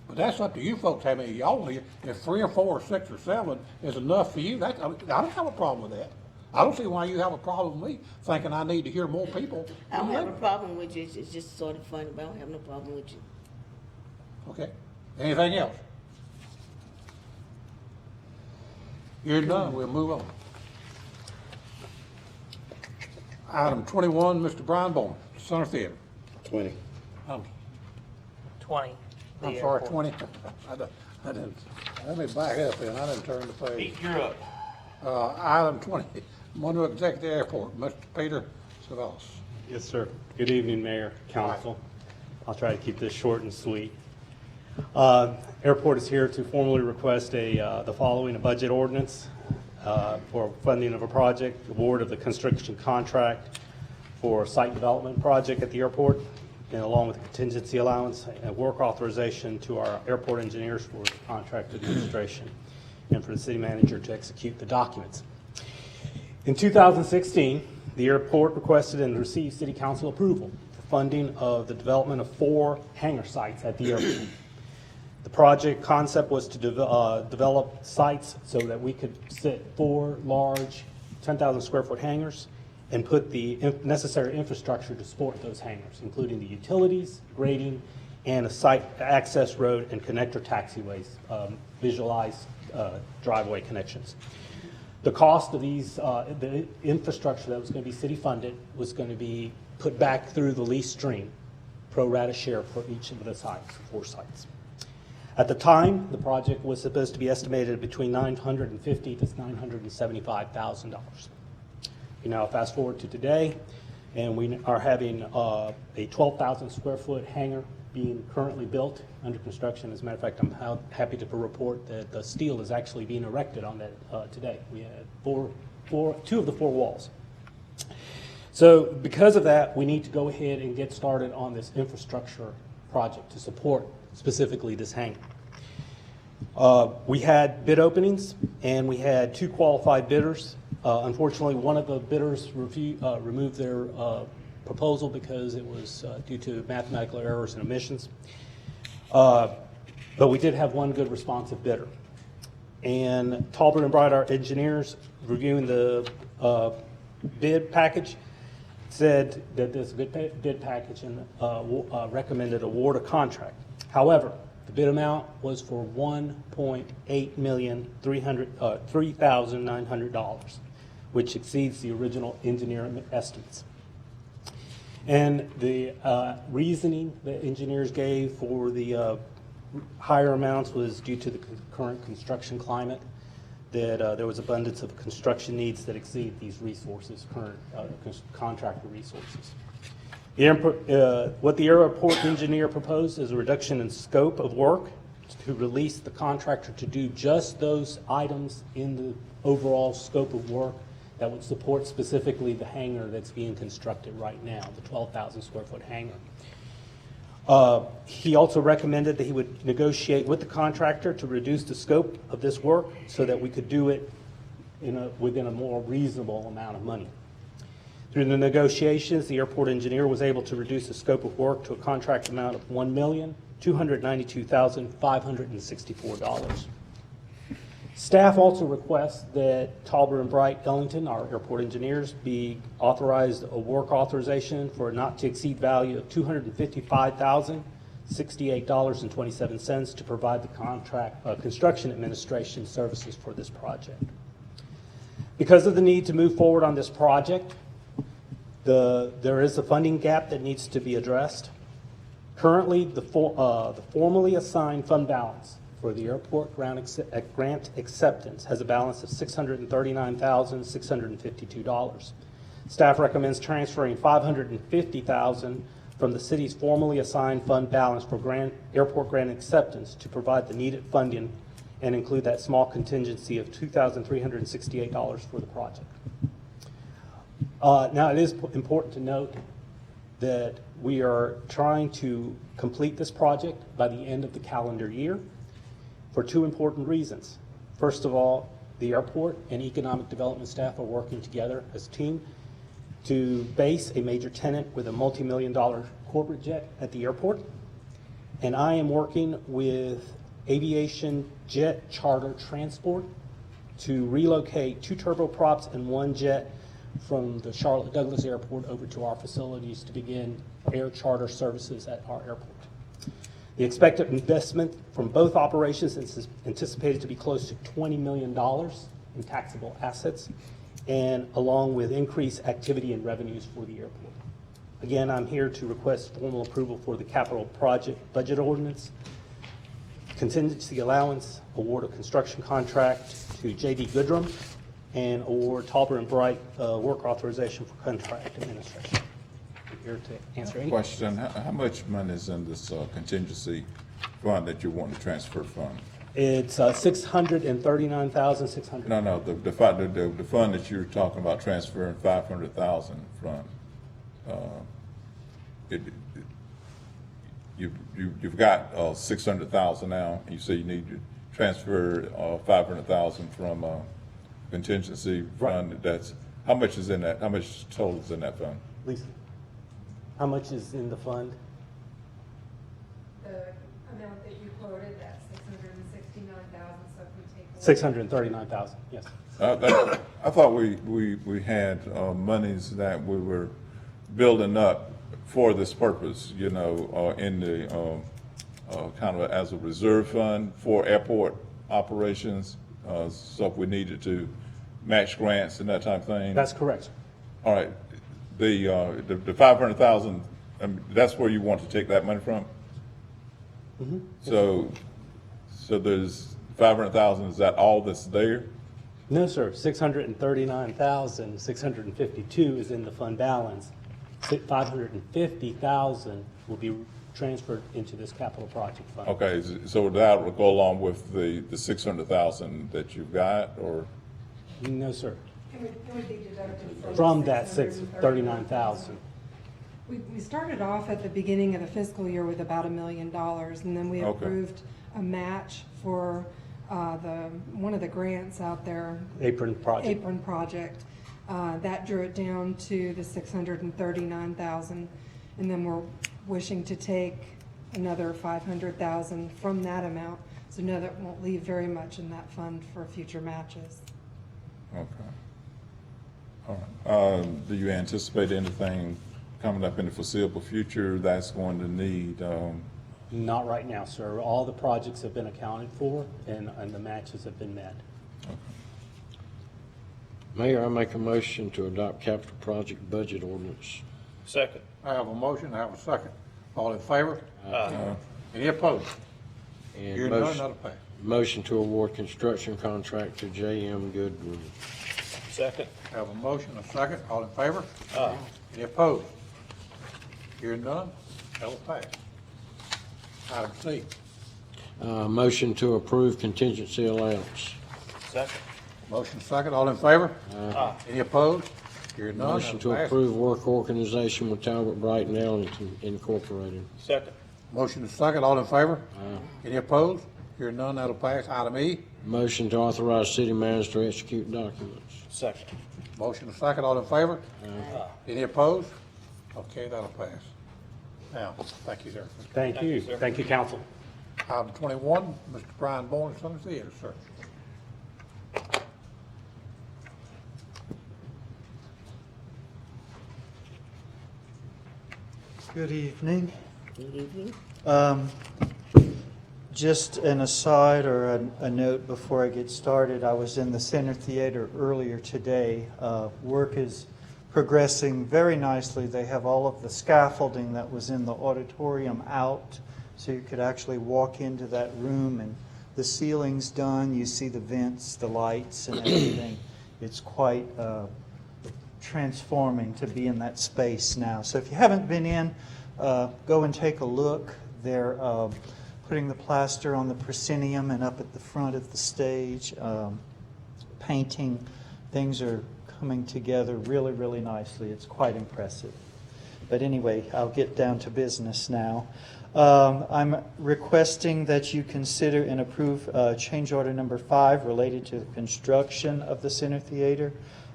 but that's up to you folks. How many y'all hear? If 3 or 4 or 6 or 7 is enough for you, I don't have a problem with that. I don't see why you have a problem with me thinking I need to hear more people. I don't have a problem with you, it's just sort of funny, but I don't have no problem with you. Okay. Anything else? You're done. We'll move on. Item 21, Mr. Brian Bowman, Center Theater. 20. 20. I'm sorry, 20. I didn't. Let me back up here. I didn't turn the page. Pete, you're up. Item 20, Monroe Executive Airport, Mr. Peter Savalas. Yes, sir. Good evening, Mayor, Council. I'll try to keep this short and sweet. Airport is here to formally request the following: a budget ordinance for funding of a project, award of the construction contract for site development project at the airport, and along with contingency allowance and work authorization to our airport engineers for contract administration and for the city manager to execute the documents. In 2016, the airport requested and received city council approval for funding of the development of 4 hangar sites at the airport. The project concept was to develop sites so that we could sit 4 large 10,000 square foot hangars and put the necessary infrastructure to support those hangars, including the utilities, grading, and a site access road and connector taxiways, visualized driveway connections. The cost of these, the infrastructure that was going to be city funded was going to be put back through the lease stream, pro rata share for each of the sites, 4 sites. At the time, the project was supposed to be estimated between $950,000 to $975,000. You now fast forward to today, and we are having a 12,000 square foot hangar being currently built, under construction. As a matter of fact, I'm happy to report that the steel is actually being erected on that today. We had 2 of the 4 walls. So because of that, we need to go ahead and get started on this infrastructure project to support specifically this hangar. We had bid openings, and we had 2 qualified bidders. Unfortunately, one of the bidders removed their proposal because it was due to mathematical errors and omissions. But we did have 1 good responsive bidder. And Talbert and Bright, our engineers, reviewing the bid package, said that this is a good bid package and recommended award a contract. However, the bid amount was for $1,803,900, which exceeds the original engineering estimates. And the reasoning the engineers gave for the higher amounts was due to the current construction climate, that there was abundance of construction needs that exceed these resources, current contractor resources. What the airport engineer proposed is a reduction in scope of work to release the contractor to do just those items in the overall scope of work that would support specifically the hangar that's being constructed right now, the 12,000 square foot hangar. He also recommended that he would negotiate with the contractor to reduce the scope of this work so that we could do it within a more reasonable amount of money. Through the negotiations, the airport engineer was able to reduce the scope of work to a contract amount of $1,292,564. Staff also requests that Tauber and Bright Ellington, our airport engineers, be authorized a work authorization for a not-to-exceed value of $255,068.27 to provide the construction administration services for this project. Because of the need to move forward on this project, there is a funding gap that needs to be addressed. Currently, the formally assigned fund balance for the airport grant acceptance has a balance of $639,652. Staff recommends transferring $550,000 from the city's formally assigned fund balance for airport grant acceptance to provide the needed funding and include that small contingency of $2,368 for the project. Now, it is important to note that we are trying to complete this project by the end of the calendar year for two important reasons. First of all, the airport and economic development staff are working together as a team to base a major tenant with a multi-million-dollar corporate jet at the airport. And I am working with Aviation Jet Charter Transport to relocate 2 turboprops and 1 jet from the Charlotte Douglas Airport over to our facilities to begin air charter services at our airport. The expected investment from both operations is anticipated to be close to $20 million in taxable assets, and along with increased activity and revenues for the airport. Again, I'm here to request formal approval for the capital project budget ordinance, contingency allowance, award of construction contract to J.D. Goodrum, and award Tauber and Bright work authorization for contract administration. I'm here to answer any Question, how much money is in this contingency fund that you want to transfer from? It's $639,600. No, the fund that you're talking about transferring 500,000 from, you've got 600,000 now. You say you need to transfer 500,000 from contingency fund. That's how much is in that? How much total is in that fund? Lisa, how much is in the fund? The amount that you quoted, that's 669,000. So if we take 639,000. Yes. I thought we had monies that we were building up for this purpose, in the kind of as a reserve fund for airport operations, so if we needed to match grants and that type of thing. That's correct. All right, the 500,000, that's where you want to take that money from? Mm-hmm. So there's 500,000, is that all that's there? No, sir. 639,652 is in the fund balance. 550,000 will be transferred into this capital project fund. Okay, so that will go along with the 600,000 that you've got, or? No, sir. It would be deducted From that 639,000. We started off at the beginning of the fiscal year with about $1 million, and then we approved a match for one of the grants out there. Apron project. That drew it down to the 639,000, and then we're wishing to take another 500,000 from that amount. So no, that won't leave very much in that fund for future matches. Okay. All right. Do you anticipate anything coming up in the foreseeable future that's going to need? Not right now, sir. All the projects have been accounted for, and the matches have been met. Okay. Mayor, I make a motion to adopt capital project budget ordinance. Second. I have a motion, I have a second. All in favor? Any opposed? And Hearing none, that'll pass. motion to award construction contract to J.M. Goodrum. Second. I have a motion, a second. All in favor? Any opposed? Hearing none, that'll pass. Item C. Motion to approve contingency allowance. Second. Motion second, all in favor? Any opposed? Hearing none, Motion to that'll pass. approve work organization with Talbot Bright and Ellington Incorporated. Second. Motion is second, all in favor? Any opposed? Hearing none, that'll pass. Item E. Motion to authorize city manager to execute documents. Second. Motion is second, all in favor? Any opposed? Okay, that'll pass. Now, thank you, sir. Thank you. Thank you, council. Item 21, Mr. Brian Bourne, Son of Theater, sir. Good evening. Good evening. Just an aside or a note before I get started, I was in the Center Theater earlier today. Work is progressing very nicely. They have all of the scaffolding that was in the auditorium out, so you could actually walk into that room, and the ceiling's done. You see the vents, the lights, and everything. It's quite transforming to be in that space now. So if you haven't been in, go and take a look. They're putting the plaster on the proscenium and up at the front of the stage, painting. Things are coming together really, really nicely. It's quite impressive. But anyway, I'll get down to business now. I'm requesting that you consider and approve change order number 5 related to the construction of the Center Theater.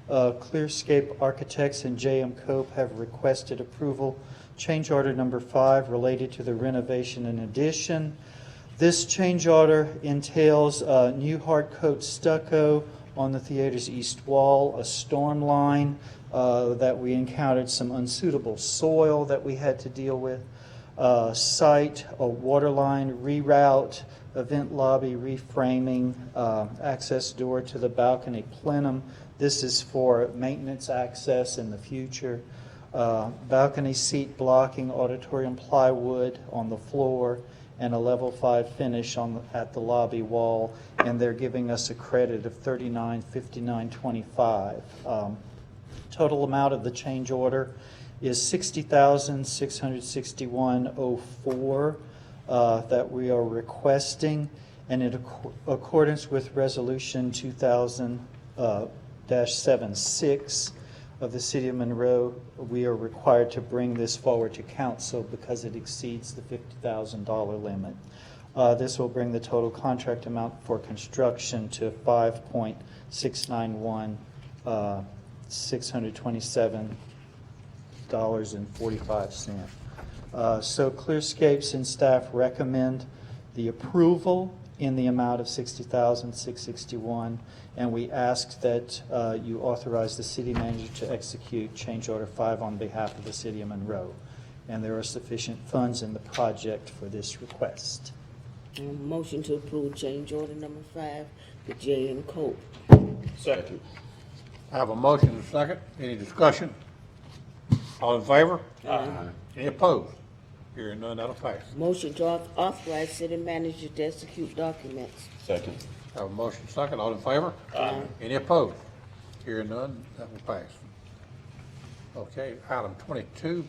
Clearscape Architects and J.M. Cope have requested approval. Change order number 5 related to the renovation and addition. This change order entails new hard coat stucco on the theater's east wall, a storm line that we encountered some unsuitable soil that we had to deal with, site, a water line reroute, event lobby reframing, access door to the balcony plenum. This is for maintenance access in the future. Balcony seat blocking, auditorium plywood on the floor, and a level 5 finish at the lobby wall. And they're giving us a credit of $39.59.25. Total amount of the change order is $60,661.04 that we are requesting, and in accordance with Resolution 2000-76 of the City of Monroe, we are required to bring this forward to council because it exceeds the $50,000 limit. This will bring the total contract amount for construction to $5.691, $627.45. So Clearscapes and staff recommend the approval in the amount of $60,661, and we ask that you authorize the city manager to execute change order 5 on behalf of the City of Monroe. And there are sufficient funds in the project for this request. Motion to approve change order number 5 to J.M. Cope. Second. I have a motion and a second. Any discussion? All in favor? Any opposed? Hearing none, that'll pass. Motion to authorize city manager to execute documents. Second. I have a motion and a second. All in favor? Any opposed? Hearing none, that will pass. Okay, item 22,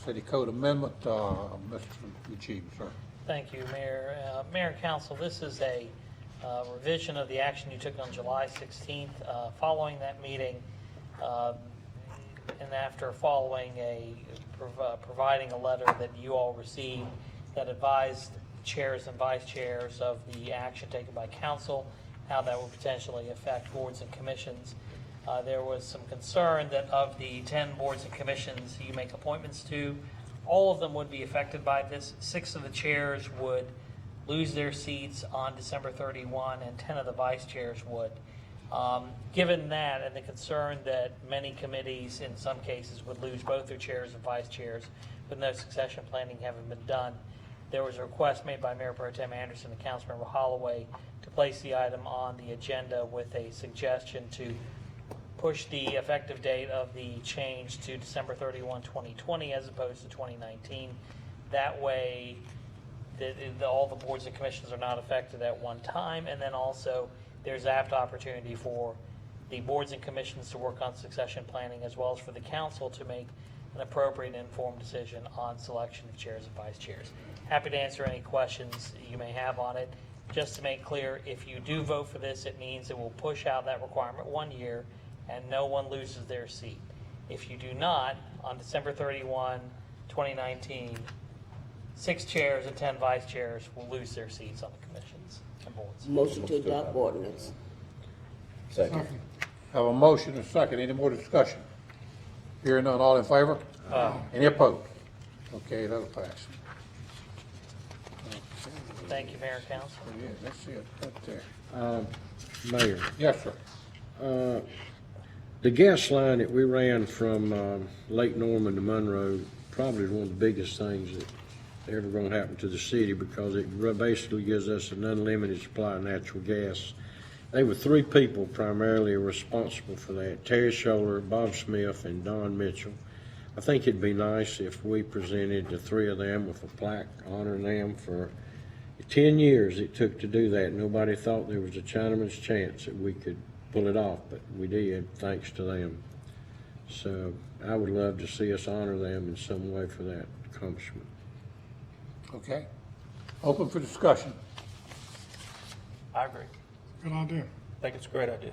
City Code Amendment, Mr. Eugene, sir. Thank you, Mayor. Mayor and Council, this is a revision of the action you took on July 16th. Following that meeting, and after providing a letter that you all received that advised chairs and vice chairs of the action taken by council, how that would potentially affect boards and commissions. There was some concern that of the 10 boards and commissions you make appointments to, all of them would be affected by this. 6 of the chairs would lose their seats on December 31, and 10 of the vice chairs would. Given that and the concern that many committees in some cases would lose both their chairs and vice chairs with no succession planning having been done, there was a request made by Mayor Pro Tem Anderson and Councilmember Holloway to place the item on the agenda with a suggestion to push the effective date of the change to December 31, 2020 as opposed to 2019. That way all the boards and commissions are not affected at one time, and then also there's apt opportunity for the boards and commissions to work on succession planning as well as for the council to make an appropriate and informed decision on selection of chairs and vice chairs. Happy to answer any questions you may have on it. Just to make clear, if you do vote for this, it means it will push out that requirement 1 year and no one loses their seat. If you do not, on December 31, 2019, 6 chairs and 10 vice chairs will lose their seats on the commissions and boards. Motion to adopt ordinance. Second. Have a motion and a second. Any more discussion? Hearing none, all in favor? Any opposed? Okay, that'll pass. Thank you, Mayor and Council. Yeah, that's it, right there. Mayor, Yes, sir. the gas line that we ran from Lake Norman to Monroe probably is one of the biggest things that ever going to happen to the city, because it basically gives us an unlimited supply of natural gas. They were 3 people primarily responsible for that: Terry Scholler, Bob Smith, and Don Mitchell. I think it'd be nice if we presented the 3 of them with a plaque honoring them for 10 years it took to do that. Nobody thought there was a Chinaman's chance that we could pull it off, but we did, thanks to them. So I would love to see us honor them in some way for that accomplishment. Okay. Open for discussion. I agree. Good idea. I think it's a great idea.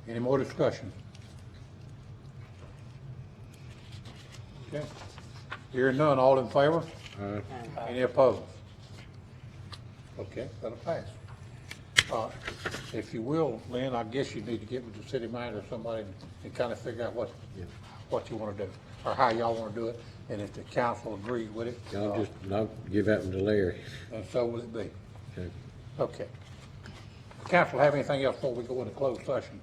Any more discussion? Okay. Hearing none, all in favor? Any opposed? Okay, that'll pass. If you will, Lynn, I guess you need to get with the city manager or somebody and kind of figure out what you want to do, or how y'all want to do it, and if the council agrees with it. I'll give that one to Larry. And so will it be. Okay. Okay. Council have anything else before we go into closed session?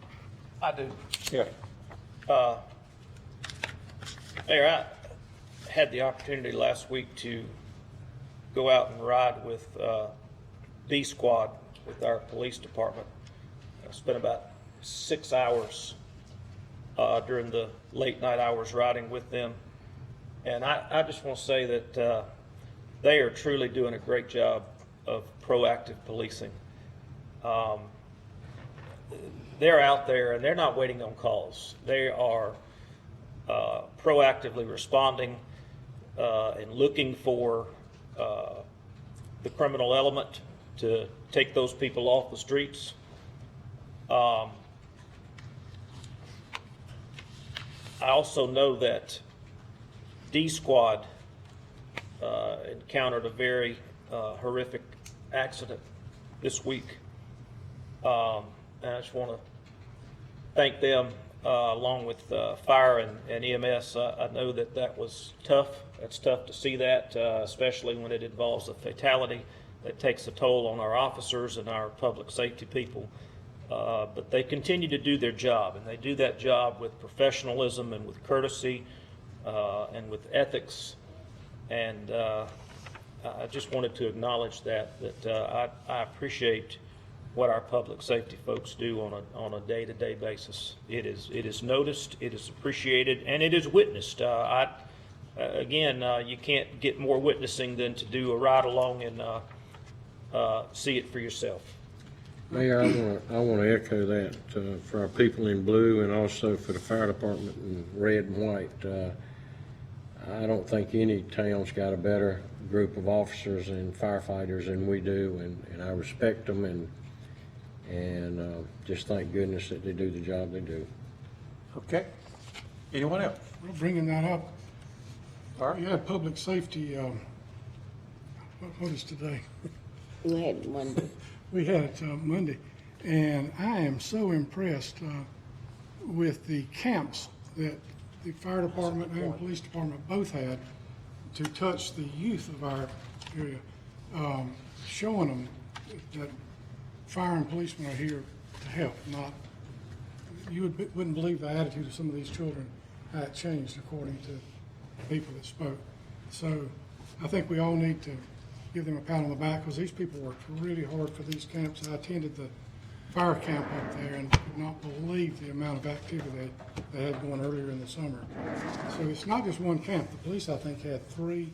I do. Yes. Mayor, I had the opportunity last week to go out and ride with D Squad with our police department. I spent about 6 hours during the late night hours riding with them. And I just want to say that they are truly doing a great job of proactive policing. They're out there and they're not waiting on calls. They are proactively responding and looking for the criminal element to take those people off the streets. I also know that D Squad encountered a very horrific accident this week. And I just want to thank them along with fire and EMS. I know that was tough. It's tough to see that, especially when it involves a fatality that takes a toll on our officers and our public safety people. But they continue to do their job, and they do that job with professionalism and with courtesy and with ethics. And I just wanted to acknowledge that I appreciate what our public safety folks do on a day-to-day basis. It is noticed, it is appreciated, and it is witnessed. Again, you can't get more witnessing than to do a ride along and see it for yourself. Mayor, I want to echo that for our people in blue and also for the fire department in red and white. I don't think any town's got a better group of officers and firefighters than we do, and I respect them and just thank goodness that they do the job they do. Okay. Anyone else? Well, bringing that up, All right. you had public safety, what is today? We had it Monday. We had it Monday, and I am so impressed with the camps that the fire department and police department both had to touch the youth of our area, showing them that fire and policemen are here to help. Not, you wouldn't believe the attitude of some of these children, how it changed according to the people that spoke. So I think we all need to give them a pat on the back, because these people worked really hard for these camps. I attended the fire camp up there and could not believe the amount of activity they had going earlier in the summer. So it's not just one camp. The police, I think, had 3.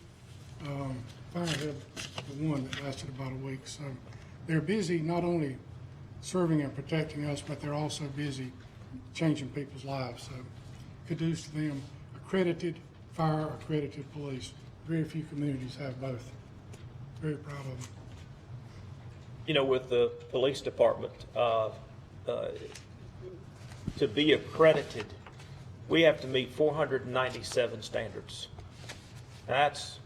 Fire had the one that lasted about a week. So they're busy not only serving and protecting us, but they're also busy changing people's lives. So kudos to them. Accredited fire, accredited police. Very few communities have both. Very proud of them. You know, with the police department, to be accredited, we have to meet 497 standards. That's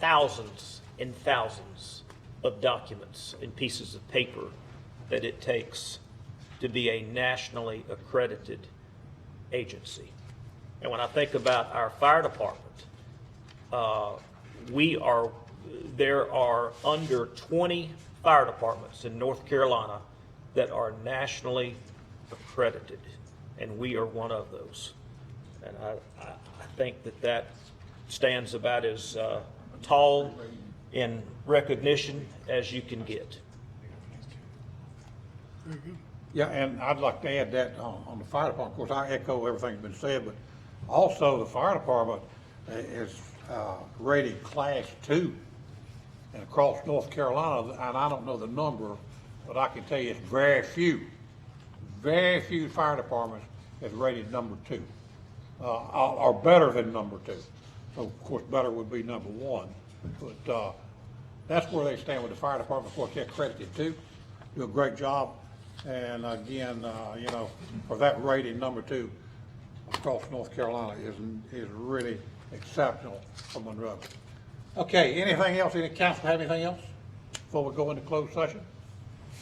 thousands and thousands of documents and pieces of paper that it takes to be a nationally accredited agency. And when I think about our fire department, there are under 20 fire departments in North Carolina that are nationally accredited, and we are one of those. And I think that stands about as tall in recognition as you can get. Yeah, and I'd like to add that on the fire department. Of course, I echo everything that's been said, but also the fire department is rated Class 2 and across North Carolina, and I don't know the number, but I can tell you it's very few fire departments is rated number 2, or better than number 2. So of course, better would be number 1, but that's where they stand with the fire department. Of course, they're accredited too, do a great job, and again, you know, for that rating number 2 across North Carolina is really exceptional for Monroe. Okay, anything else? Any council have anything else before we go into closed session?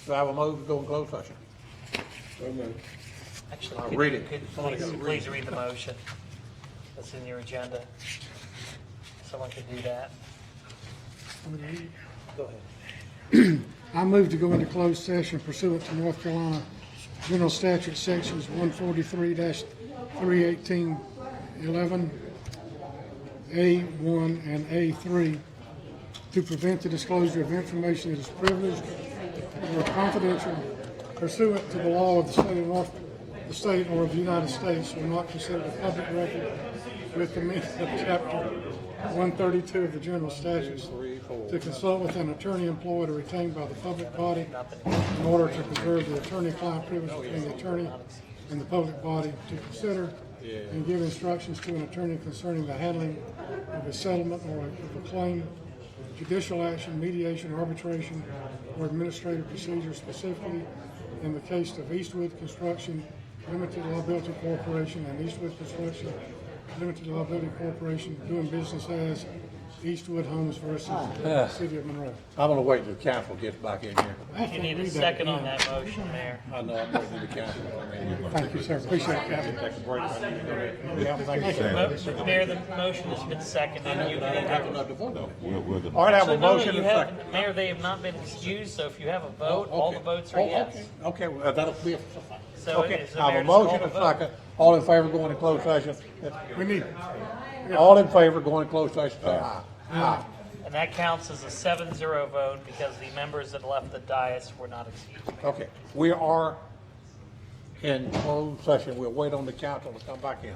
Do I have a move to go in closed session? Actually, I'll could read you- it. could Somebody please, gotta read please it. read the motion that's in your agenda. Someone could do that. Go ahead. I move to go into closed session pursuant to North Carolina General Statute Sections 143-318-11, A1 and A3, to prevent the disclosure of information that is privileged or confidential pursuant to the law of the state or of the United States, will not consider a public record with the meaning of Chapter 132 of the General Statutes, to consult with an attorney employed or retained by the public body in order to preserve the attorney-client privilege between the attorney and the public body, to consider and give instructions to an attorney concerning the handling of a settlement or of a claim, judicial action, mediation, arbitration, or administrative procedure, specifically in the case of Eastwood Construction Limited Liability Corporation and Eastwood Construction Limited Liability Corporation doing business as Eastwood Homes versus the City of Monroe. I'm gonna wait until council gets back in here. You need a second on that motion, Mayor. I know, I'm waiting until council comes in here. Thank you, sir. Appreciate it, Captain. Take a break. Yeah, thank you, sir. Mayor, the motion has been seconded. You can Have enough to vote on. We're All right, I have a Actually, no, motion you and a have, second. Mayor, they have not been excused, so if you have a vote, all the Okay. votes are Oh, yes. Okay, well, that'll be a. So Okay, it's the I have mayor a just call motion the and a vote. second. All in favor going to closed session? We need, All in favor going to closed session, say aye. Aye. And that counts as a 7-0 vote because the members that left the dais were not excused. Okay, we are in closed session. We'll wait on the council to come back in.